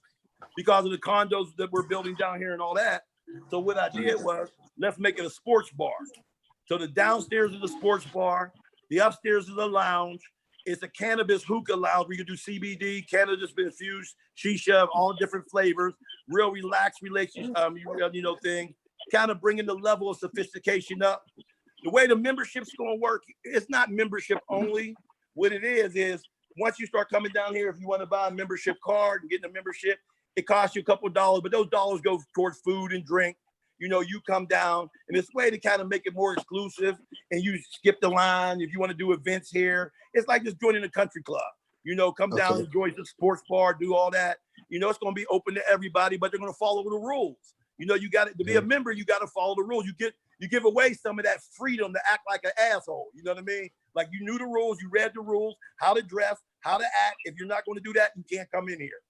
because of the condos that we're building down here and all that. So what I did was, let's make it a sports bar. So the downstairs is the sports bar, the upstairs is the lounge. It's a cannabis hookah lounge. We can do CBD, cannabis infused, shisha, all different flavors, real relaxed relationship, you know, thing, kind of bringing the level of sophistication up. The way the membership's going to work, it's not membership only. What it is once you start coming down here, if you want to buy a membership card and getting a membership, it costs you a couple of dollars, but those dollars go towards food and drink. You know, you come down, and it's a way to kind of make it more exclusive, and you skip the line if you want to do events here. It's like just joining a country club. You know, come down, enjoy the sports bar, do all that. You know, it's going to be open to everybody, but they're going to follow the rules. You know, you got to be a member. You got to follow the rules. You give away some of that freedom to act like an asshole. You know what I mean? Like you knew the rules, you read the rules, how to dress, how to act. If you're not going to do that, you can't come in here.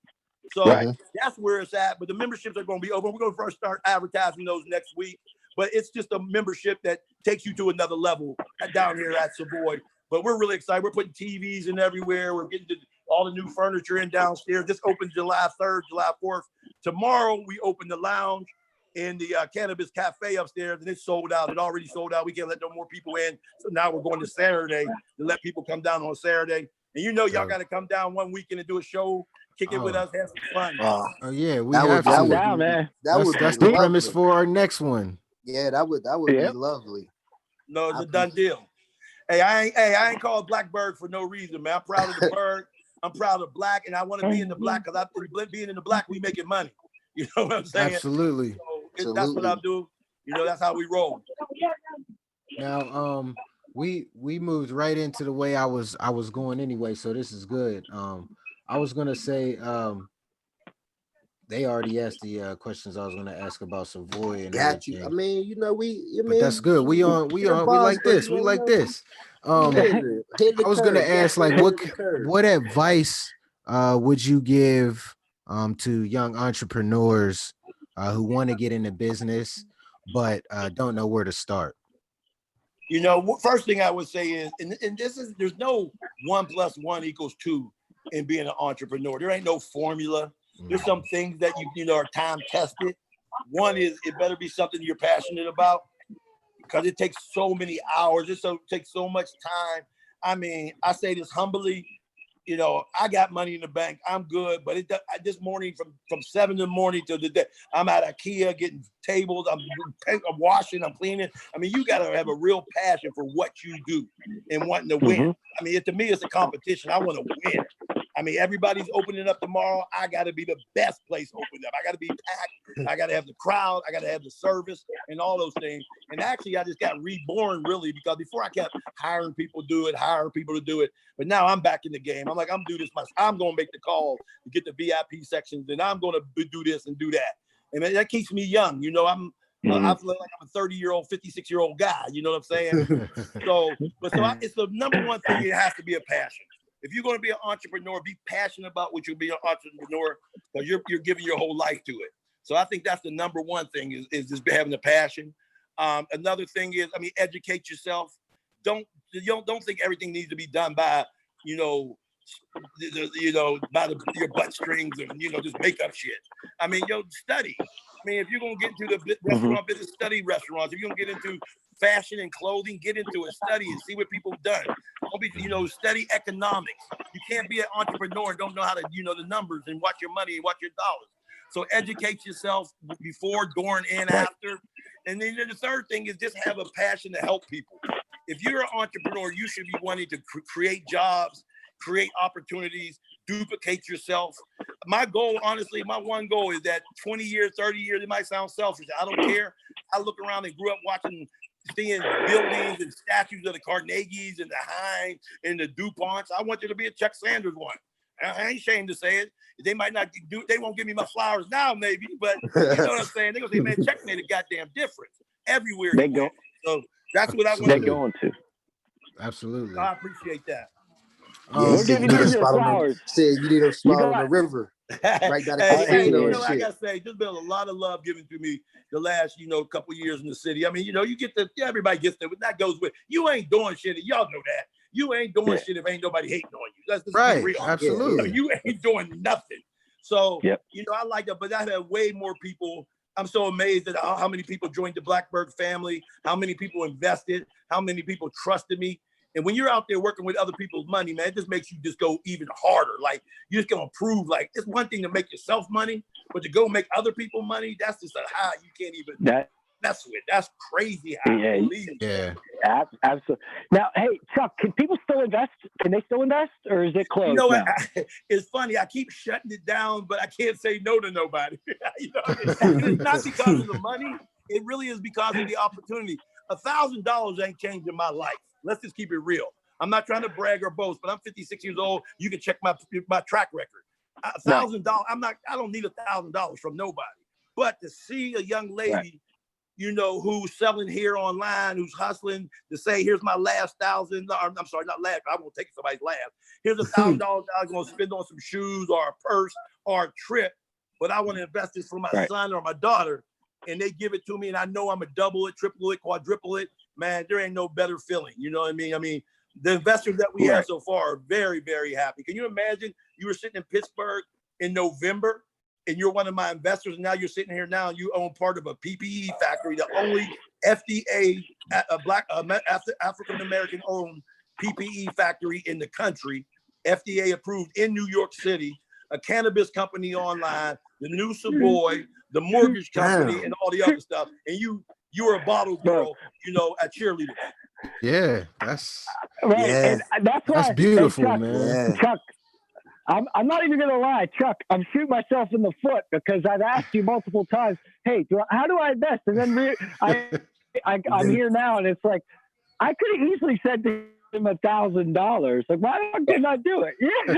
So that's where it's at. But the memberships are going to be open. We're going to first start advertising those next week. But it's just a membership that takes you to another level down here at Savoy. But we're really excited. We're putting TVs in everywhere. We're getting all the new furniture in downstairs. This opens July 3rd, July 4th. Tomorrow, we open the lounge in the cannabis cafe upstairs, and it's sold out. It already sold out. We can't let no more people in. So now we're going to Saturday to let people come down on Saturday. And you know, y'all got to come down one weekend and do a show. Kick it with us, have some fun. Oh yeah, we have to. Man. That's the premise for our next one. Yeah, that would be lovely. No, it's a done deal. Hey, I ain't called Blackbird for no reason, man. I'm proud of the bird. I'm proud of black, and I want to be in the black because I think being in the black, we making money. You know what I'm saying? Absolutely. So that's what I do. You know, that's how we roll. Now, we moved right into the way I was going anyway, so this is good. I was gonna say, they already asked the questions I was gonna ask about Savoy and got you. everything. I mean, you know, but that's good. We like this. We like this. I was gonna ask, like, what advice would you give to young entrepreneurs who want to get into business, but don't know where to start? You know, first thing I would say is, and this is, there's no 1 + 1 = 2 in being an entrepreneur. There ain't no formula. There's some things that you know are time tested. One is it better be something you're passionate about, because it takes so many hours. It takes so much time. I mean, I say this humbly. You know, I got money in the bank. I'm good. But this morning, from 7 in the morning till the day, I'm at IKEA getting tables. I'm washing. I'm cleaning. I mean, you got to have a real passion for what you do and wanting to win. I mean, to me, it's a competition. I want to win. I mean, everybody's opening up tomorrow. I got to be the best place opened up. I got to be packed. I got to have the crowd. I got to have the service and all those things. And actually, I just got reborn, really, because before I kept hiring people to do it. But now I'm back in the game. I'm like, I'm do this myself. I'm going to make the call to get the VIP sections, and I'm going to do this and do that. And that keeps me young. You know, I feel like I'm a 30-year-old, 56-year-old guy. You know what I'm saying? It's the number one thing. It has to be a passion. If you're going to be an entrepreneur, be passionate about what you'll be an entrepreneur, because you're giving your whole life to it. So I think that's the number one thing is just having a passion. Another thing is, I mean, educate yourself. Don't think everything needs to be done by, your butt strings and, just make up shit. I mean, study. I mean, if you're going to get into the restaurant business, study restaurants. If you're going to get into fashion and clothing, get into it, study and see what people have done. Don't be, study economics. You can't be an entrepreneur and don't know how to, the numbers and watch your money and watch your dollars. So educate yourself before, during, and after. And then the third thing is just have a passion to help people. If you're an entrepreneur, you should be wanting to create jobs, create opportunities, duplicate yourself. My goal, honestly, my one goal is that 20 years, 30 years, it might sound selfish. I don't care. I look around and grew up seeing buildings and statues of the Carnegies and the Heinz and the DuPonts. I want you to be a Chuck Sanders one. I ain't ashamed to say it. They might not they won't give me my flowers now, maybe, but you know what I'm saying? They're gonna say, man, Chuck made a goddamn difference everywhere. They go. So that's what I want They're to do. going to. Absolutely. I appreciate that. Yeah, he said you need a spot on the river. Right down the I gotta say, there's been a lot of love given to me the last, couple years in the city. I mean, you get everybody gets there, but that goes with you ain't doing shit. Y'all know that. You ain't doing shit if ain't nobody hating on you. That's just right. Real. Absolutely. You ain't doing nothing. So, yep. I like that, but I had way more people. I'm so amazed at how many people joined the Blackbird family, how many people invested, how many people trusted me. And when you're out there working with other people's money, man, it just makes you just go even harder. Like, you're just going to prove, like, it's one thing to make yourself money, but to go make other people money, that's just a high you can't even mess with. That's crazy how I believe. Yeah. Absolutely. Now, hey, Chuck, can people still invest? Can they still invest, or is it closed now? It's funny. I keep shutting it down, but I can't say no to nobody. It's not because of the money. It really is because of the opportunity. $1,000 ain't changing my life. Let's just keep it real. I'm not trying to brag or boast, but I'm 56 years old. You can check my track record. $1,000. I don't need $1,000 from nobody. But to see a young lady, who's selling here online, who's hustling, to say, here's my last $1,000. I'm sorry, not last. I won't take somebody's last. Here's $1,000 I'm going to spend on some shoes or a purse or a trip, but I want to invest this for my son or my daughter. And they give it to me, and I know I'm a double it, triple it, quadruple it. Man, there ain't no better feeling. You know what I mean? I mean, the investors that we have so far are very, very happy. Can you imagine you were sitting in Pittsburgh in November, and you're one of my investors, and now you're sitting here now, and you own part of a PPE factory, the only FDA, African-American owned PPE factory in the country, FDA approved in New York City, a cannabis company online, the new Savoy, the mortgage company, and all the other stuff. And you were a bottle girl, at cheerleaders. Yeah, that's right. Yeah. And that's beautiful, Chuck, man. Chuck, I'm not even gonna lie, Chuck. I'm shooting myself in the foot because I've asked you multiple times, hey, how do I invest? And then I'm here now, and it's like I could have easily said to him $1,000. Like, why didn't I do it? Yeah.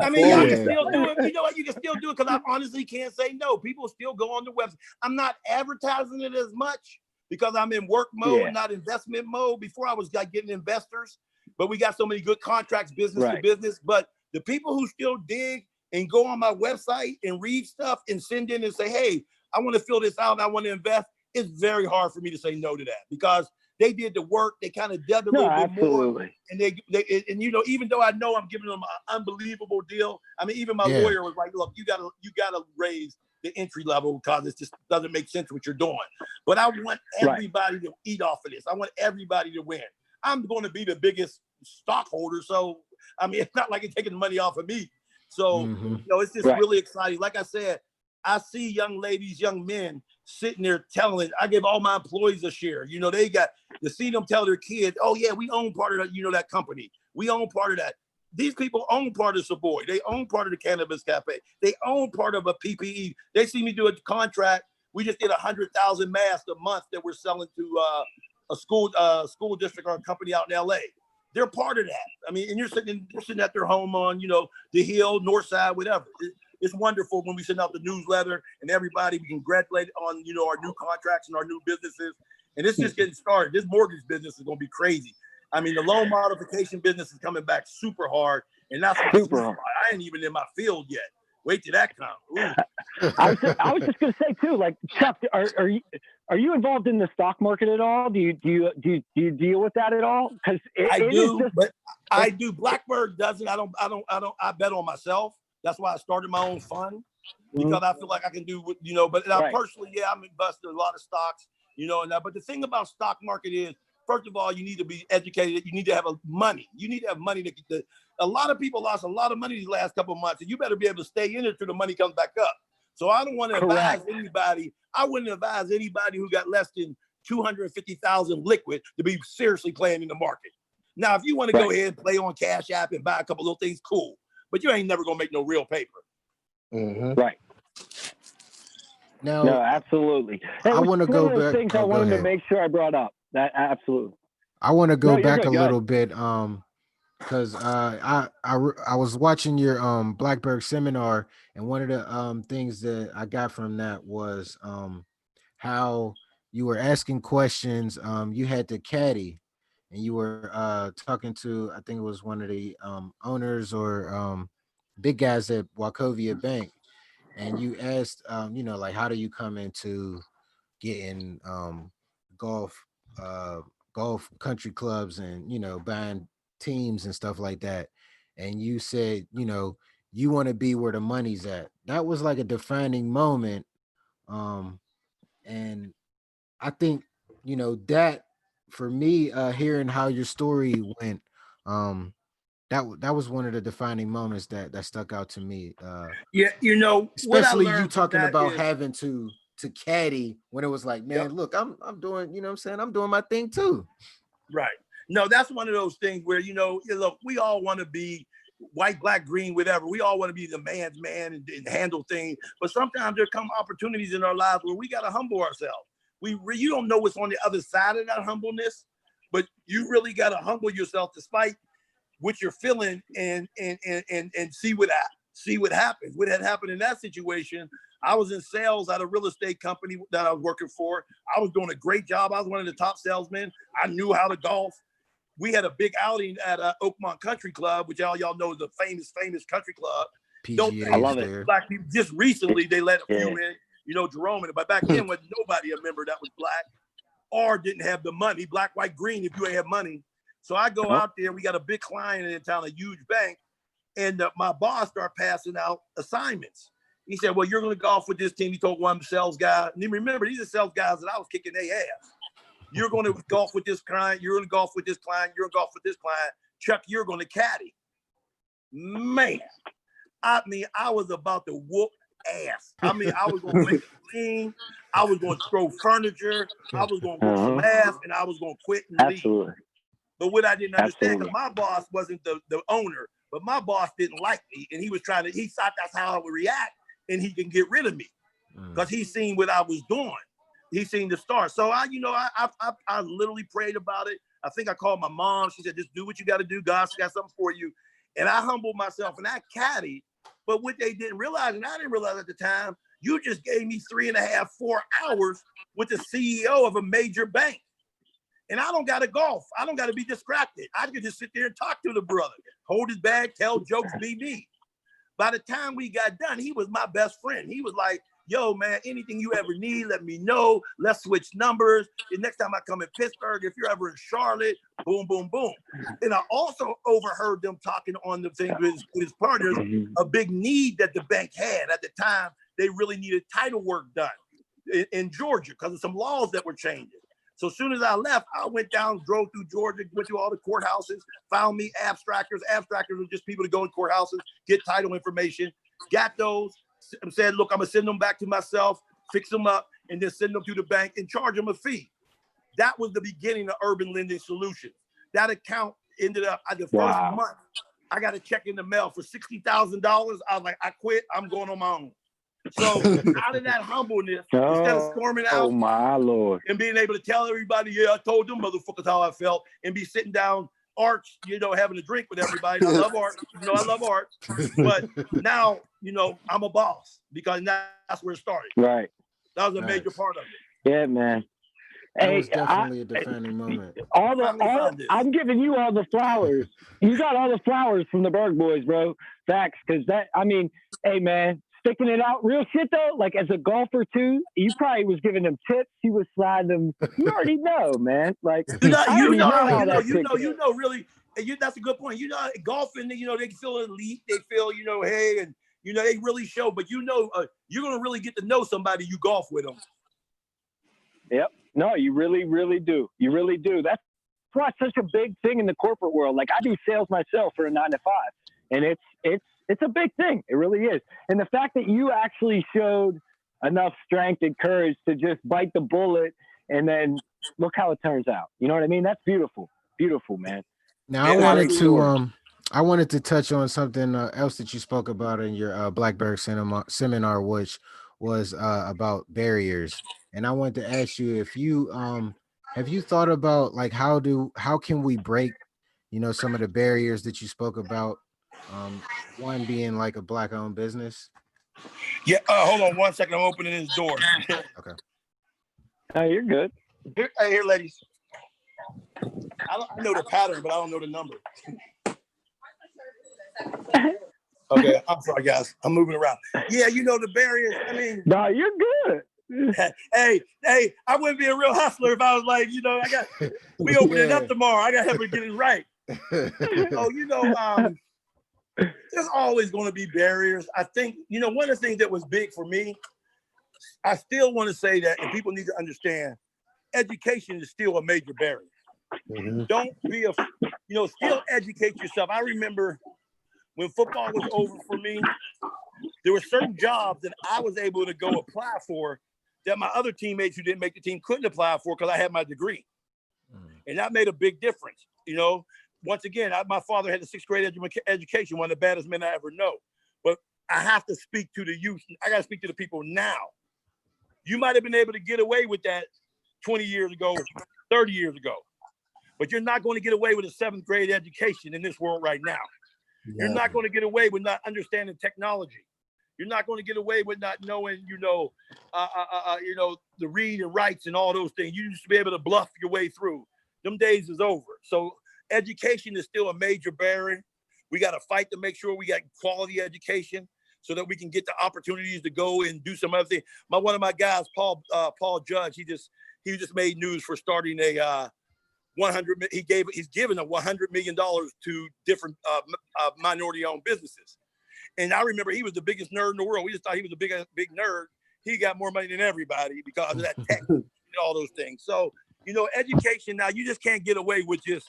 I mean, y'all can still do it. You know what? You can still do it because I honestly can't say no. People still go on the website. I'm not advertising it as much because I'm in work mode, not investment mode. Before I was like getting investors, but we got so many good contracts, business to business. But the people who still dig and go on my website and read stuff and send in and say, hey, I want to fill this out and I want to invest. it's very hard for me to say no to that because they did the work. They kind of did a little bit more. And and you know, even though I know I'm giving them an unbelievable deal, I mean, even my lawyer was like, look, you gotta raise the entry level because it just doesn't make sense what you're doing. But I want everybody to eat off of this. I want everybody to win. I'm going to be the biggest stockholder. So, I mean, it's not like it's taking the money off of me. So, you know, it's just really exciting. Like I said, I see young ladies, young men sitting there telling, I give all my employees a share. You know, they got to see them tell their kids, oh yeah, we own part of that, you know, that company. We own part of that. These people own part of Savoy. They own part of the Cannabis Cafe. They own part of a PPE. They see me do a contract. We just did 100,000 masks a month that we're selling to a school district or a company out in LA. They're part of that. I mean, and you're sitting at their home on, you know, the Hill, North Side, whatever. It's wonderful when we send out the newsletter and everybody, we congratulate on, you know, our new contracts and our new businesses. And it's just getting started. This mortgage business is going to be crazy. I mean, the loan modification business is coming back super hard. And that's super hard. I ain't even in my field yet. Wait till that comes. I was just going to say too, like, Chuck, are you involved in the stock market at all? Do you deal with that at all? Because I do. Blackbird doesn't. I bet on myself. That's why I started my own fund because I feel like I can do what, you know, but personally, I'm invested in a lot of stocks, you know, but the thing about stock market is, first of all, you need to be educated. You need to have money. You need to have money a lot of people lost a lot of money these last couple of months, and you better be able to stay in it till the money comes back up. So I don't want to advise anybody. I wouldn't advise anybody who got less than 250,000 liquid to be seriously playing in the market. Now, if you want to go ahead and play on Cash App and buy a couple little things, cool. But you ain't never gonna make no real paper. Right. Now, no, absolutely. I want to go back. Things I wanted to make sure I brought up. That absolutely. I want to go back a little bit, because I was watching your Blackberg seminar, and one of the things that I got from that was how you were asking questions. You had the caddy, and you were talking to, I think it was one of the owners or big guys at Wachovia Bank, and you asked, you know, like, how do you come into getting golf country clubs and, you know, buying teams and stuff like that? And you said, you know, you want to be where the money's at. That was like a defining moment. And I think, you know, that for me, hearing how your story went, that was one of the defining moments that stuck out to me. You know, especially you talking about having to caddy when it was like, man, look, I'm doing, you know what I'm saying? I'm doing my thing too. Right. No, that's one of those things where, you know, look, we all want to be white, black, green, whatever. We all want to be the man's man and handle things. But sometimes there come opportunities in our lives where we got to humble ourselves. You don't know what's on the other side of that humbleness, but you really got to humble yourself despite what you're feeling and see what happens. What had happened in that situation, I was in sales at a real estate company that I was working for. I was doing a great job. I was one of the top salesmen. I knew how to golf. We had a big outing at Oakmont Country Club, which y'all know is a famous country club. PGA, I love it. Black people, just recently they let a few in, you know, Jerome in it. But back then, when nobody a member that was black or didn't have the money, black, white, green, if you ain't have money. So I go out there. We got a big client in town, a huge bank, and my boss started passing out assignments. He said, well, you're going to golf with this team. He told one sales guy. And remember, these are sales guys that I was kicking their ass. You're going to golf with this client. You're going to golf with this client. You're going to golf with this client. Chuck, you're going to caddy. Man, I mean, I was about to whoop ass. I mean, I was going to make a clean. I was going to throw furniture. I was going to whoop some ass, and I was going to quit and leave. But what I didn't understand, because my boss wasn't the owner, but my boss didn't like me, and he thought that's how I would react, and he can get rid of me because he seen what I was doing. He seen the star. So I literally prayed about it. I think I called my mom. She said, just do what you got to do. God's got something for you. And I humbled myself and I caddied. But what they didn't realize, and I didn't realize at the time, you just gave me 3.5, 4 hours with the CEO of a major bank. And I don't got to golf. I don't got to be distracted. I could just sit there and talk to the brother, hold his bag, tell jokes, be me. By the time we got done, he was my best friend. He was like, yo, man, anything you ever need, let me know. Let's switch numbers. The next time I come in Pittsburgh, if you're ever in Charlotte, boom, boom, boom. And I also overheard them talking on the thing with his partners, a big need that the bank had at the time. They really needed title work done in Georgia because of some laws that were changing. So as soon as I left, I went down, drove through Georgia, went to all the courthouses, found me abstractors. Abstractors were just people to go in courthouses, get title information, got those, said, look, I'm going to send them back to myself, fix them up, and then send them to the bank and charge them a fee. That was the beginning of Urban Lending Solutions. That account ended up, the first month, I got a check in the mail for $60,000. I was like, I quit. I'm going on my own. So out of that humbleness, instead of storming out, my Lord, and being able to tell everybody, yeah, I told them motherfuckers how I felt, and be sitting down, arts, having a drink with everybody. I love art, I love art, but now, I'm a boss because that's where it started. Right. That was a major part of it. Yeah, man. That was definitely a defining moment. I'm giving you all the flowers. You got all the flowers from the Berg boys, bro. Facts, because hey, man, sticking it out. Real shit though, like as a golfer too, you probably was giving them tips. You was sliding them. You already know, man. Like really. That's a good point. Golfing, they feel elite. They feel, hey, and they really show. But you're gonna really get to know somebody you golf with them. Yep. No, you really, really do. You really do. That's why it's such a big thing in the corporate world. Like I do sales myself for a 9-to-5, and it's a big thing. It really is. And the fact that you actually showed enough strength and courage to just bite the bullet and then look how it turns out. You know what I mean? That's beautiful. Beautiful, man. Now I wanted to touch on something else that you spoke about in your Blackberg seminar, which was about barriers. And I wanted to ask you if you have you thought about like how can we break, some of the barriers that you spoke about? One being like a Black-owned business. Yeah. Hold on 1 second. I'm opening this door. Okay. No, you're good. Here, ladies. I know the pattern, but I don't know the number. Okay, I'm sorry, guys. I'm moving around. Yeah, the barriers. No, you're good. Hey, I wouldn't be a real hustler if I was like, we open it up tomorrow. I got to help her get it right. There's always going to be barriers. I think, one of the things that was big for me, I still want to say that, and people need to understand, education is still a major barrier. Mm-hmm. Don't be still educate yourself. I remember when football was over for me, there were certain jobs that I was able to go apply for that my other teammates who didn't make the team couldn't apply for because I had my degree. And that made a big difference. Once again, my father had a 6th grade education, one of the baddest men I ever know. But I have to speak to the youth. I got to speak to the people now. You might have been able to get away with that 20 years ago, 30 years ago. But you're not going to get away with a 7th grade education in this world right now. Yeah. You're not going to get away with not understanding technology. You're not going to get away with not knowing, the read and writes and all those things. You used to be able to bluff your way through. Them days is over. So education is still a major barrier. We got to fight to make sure we got quality education so that we can get the opportunities to go and do some other things. One of my guys, Paul Judge, he just made news for starting a he's given $100 million to different minority-owned businesses. And I remember he was the biggest nerd in the world. We just thought he was a big nerd. He got more money than everybody because of that tech and all those things. So, education now, you just can't get away with just,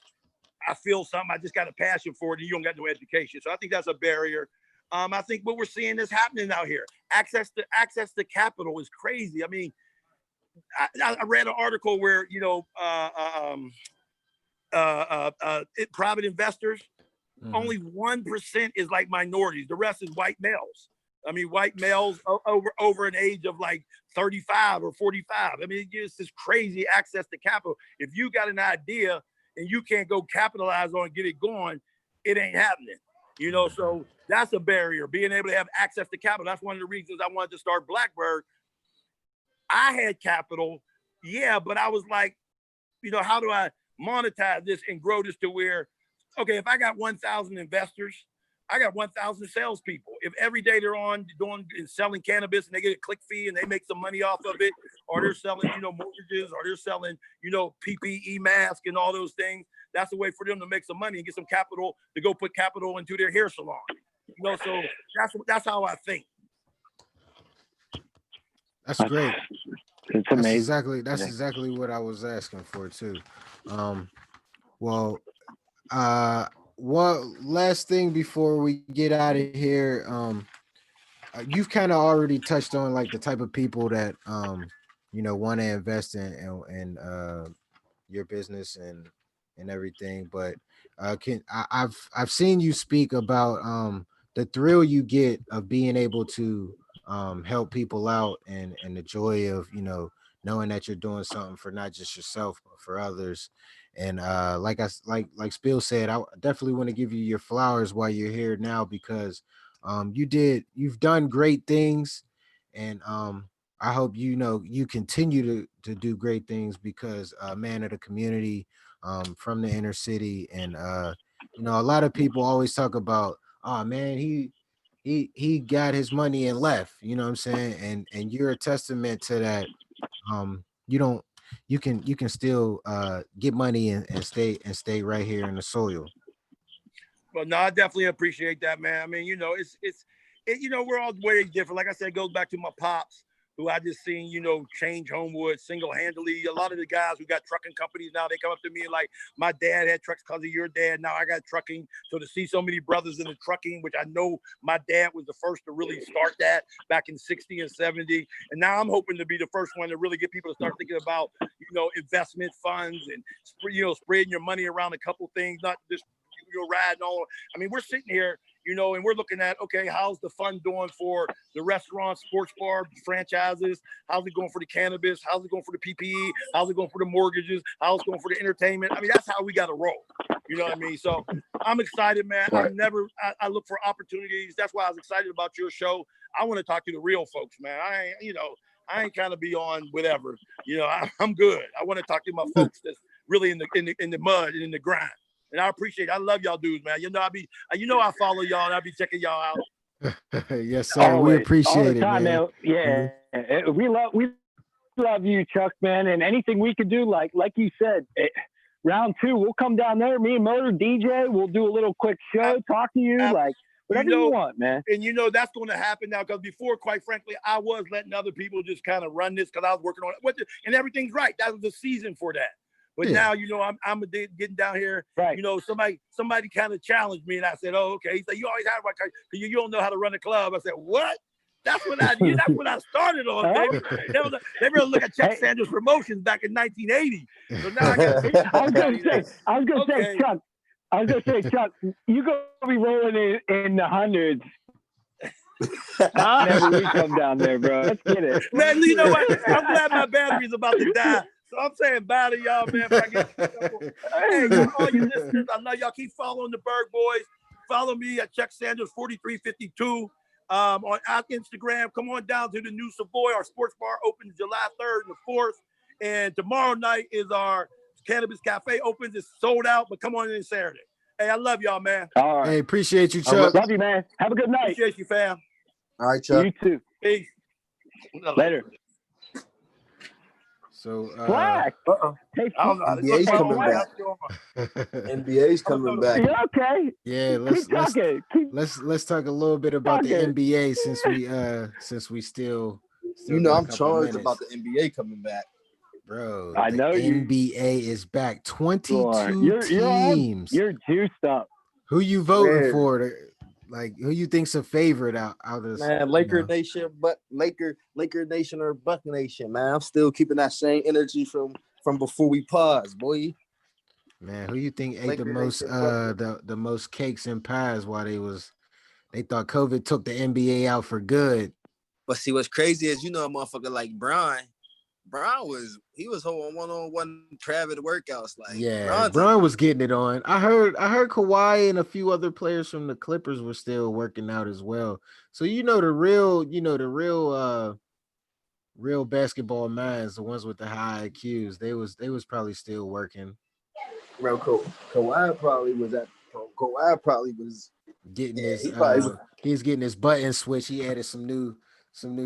I feel something, I just got a passion for it, and you don't got no education. So I think that's a barrier. I think what we're seeing is happening out here. Access to capital is crazy. I read an article where, private investors, only 1% is like minorities. The rest is white males. White males over an age of like 35 or 45. It's just this crazy access to capital. If you got an idea and you can't go capitalize on it, get it going, it ain't happening. So that's a barrier, being able to have access to capital. That's one of the reasons I wanted to start Blackberg. I had capital, yeah, but I was like, how do I monetize this and grow this to where, okay, if I got 1,000 investors, I got 1,000 salespeople. If every day they're on doing and selling cannabis and they get a click fee and they make some money off of it, or they're selling, mortgages, or they're selling, PPE mask and all those things, that's a way for them to make some money and get some capital to go put capital into their hair salon. So that's how I think. That's great. It's amazing. That's exactly what I was asking for too. One last thing before we get out of here. You've kind of already touched on like the type of people that want to invest in your business and everything, but I've seen you speak about the thrill you get of being able to help people out and the joy of knowing that you're doing something for not just yourself but for others. And like Spillz said, I definitely want to give you your flowers while you're here now, because you've done great things, and I hope you continue to do great things, because a man of the community, from the inner city, and a lot of people always talk about, oh man, he got his money and left, you know what I'm saying, and you're a testament to that. You can still get money and stay right here in the soil. Well, no, I definitely appreciate that, man. I mean, we're all very different. Like I said, it goes back to my pops, who I just seen, change Homewood single-handedly. A lot of the guys who got trucking companies now, they come up to me and like, my dad had trucks because of your dad. Now I got trucking. So to see so many brothers in the trucking, which I know my dad was the first to really start that back in 60 and 70. And now I'm hoping to be the first one to really get people to start thinking about, investment funds and, spreading your money around a couple things, not just, riding all. I mean, we're sitting here, and we're looking at, okay, how's the fund doing for the restaurants, sports bar franchises? How's it going for the cannabis? How's it going for the PPE? How's it going for the mortgages? How's it going for the entertainment? I mean, that's how we got to roll. You know what I mean? So I'm excited, man. I look for opportunities. That's why I was excited about your show. I want to talk to the real folks, man. I ain't kind of be on whatever. I'm good. I want to talk to my folks that's really in the mud and in the grind. And I appreciate it. I love y'all dudes, man. I follow y'all and I'll be checking y'all out. Yes, sir. Always, we appreciate it, man. Yeah. Mm-hmm. We love you, Chuck, man. And anything we could do, like you said, round 2, we'll come down there. Me and Motor, DJ, we'll do a little quick show, talk to you, like whatever you want, man. And that's going to happen now, because before, quite frankly, I was letting other people just kind of run this because I was working on it. And everything's right. That was the season for that. But now, I'm getting down here. Right. Somebody kind of challenged me, and I said, "Oh, okay." He said, "You always have one because you don't know how to run a club." I said, "What? That's what I did. That's what I started on, baby." They really look at Chuck Sanders Promotions back in 1980. So now I got. I was gonna say, Chuck. I was gonna say, Chuck, you gonna be rolling in the hundreds. Whenever we come down there, bro. Let's get it. Man, you know what? I'm glad my battery's about to die. So I'm saying bye to y'all, man. Hey, all you listeners, I love y'all. Keep following the Berg Boys. Follow me at Chuck Sanders 4352 on Instagram. Come on down to the new Savoy. Our sports bar opens July 3rd and the 4th. And tomorrow night is our Cannabis Cafe opens. It's sold out, but come on in Saturday. Hey, I love y'all, man. All right. Hey, appreciate you, Chuck. Love you, man. Have a good night. Appreciate you, fam. All right, Chuck. You too. Peace. Later. So, Flack. Hey, NBA's coming back. NBA's coming back. You okay? Yeah, let's talk a little bit about the NBA since we still I'm charged about the NBA coming back. Bro, I know NBA is back. 22 teams. You're juiced up. Who you voting for? Like, who you think's a favorite out of this? Man, Laker Nation, but Laker Nation or Buck Nation, man. I'm still keeping that same energy from before we pause, boy. Man, who you think ate Laker the most Nation, the most cakes and pies while they thought COVID took the NBA out for good? But see, what's crazy is, a motherfucker like Brian was holding one-on-one private workouts. Like, yeah, Brian was getting it on. I heard Kawhi and a few other players from the Clippers were still working out as well. So real basketball minds, the ones with the high IQs, they was probably still working. Bro, Kawhi probably was getting Yeah, his he probably he's getting his button switch. He added some new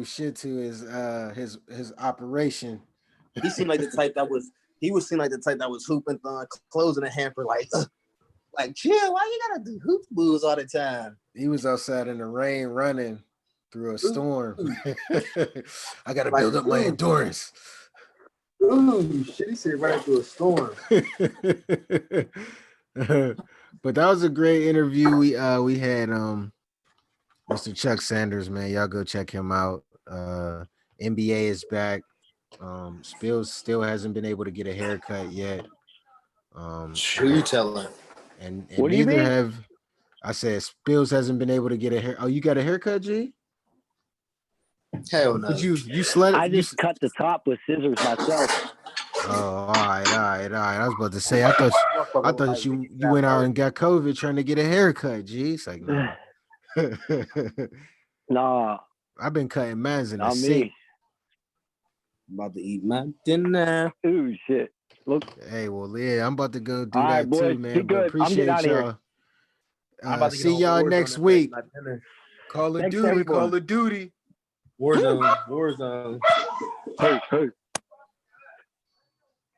shit to his operation. he seemed like the type that was hooping, closing a hamper like chill. Why you gotta do hoop moves all the time? He was outside in the rain running through a storm. I gotta build up my endurance. Ooh, shit! He said right through a storm. But that was a great interview. We had Mr. Chuck Sanders, man. Y'all go check him out. NBA is back. Spillz still hasn't been able to get a haircut yet. Who you telling? And What do you neither mean? have. I said Spillz hasn't been able to get a hair. Oh, you got a haircut, G? Hell no. Did you slept? I just cut the top with scissors myself. Oh, all right. I was about to say, I thought you went out and got COVID trying to get a haircut, G. It's like, no. Nah, I've been cutting mans in the not sink. me. I'm about to eat my dinner. Ooh, shit. Look, Hey, well, yeah, I'm about to go do all right, that boys. too, Be man. But good. I'm appreciate getting out of y'all. here. I'm about to See get y'all on next Warzone week. and my dinner. Call of Thanks, Duty. everyone. Call of Duty. Warzone. Hey.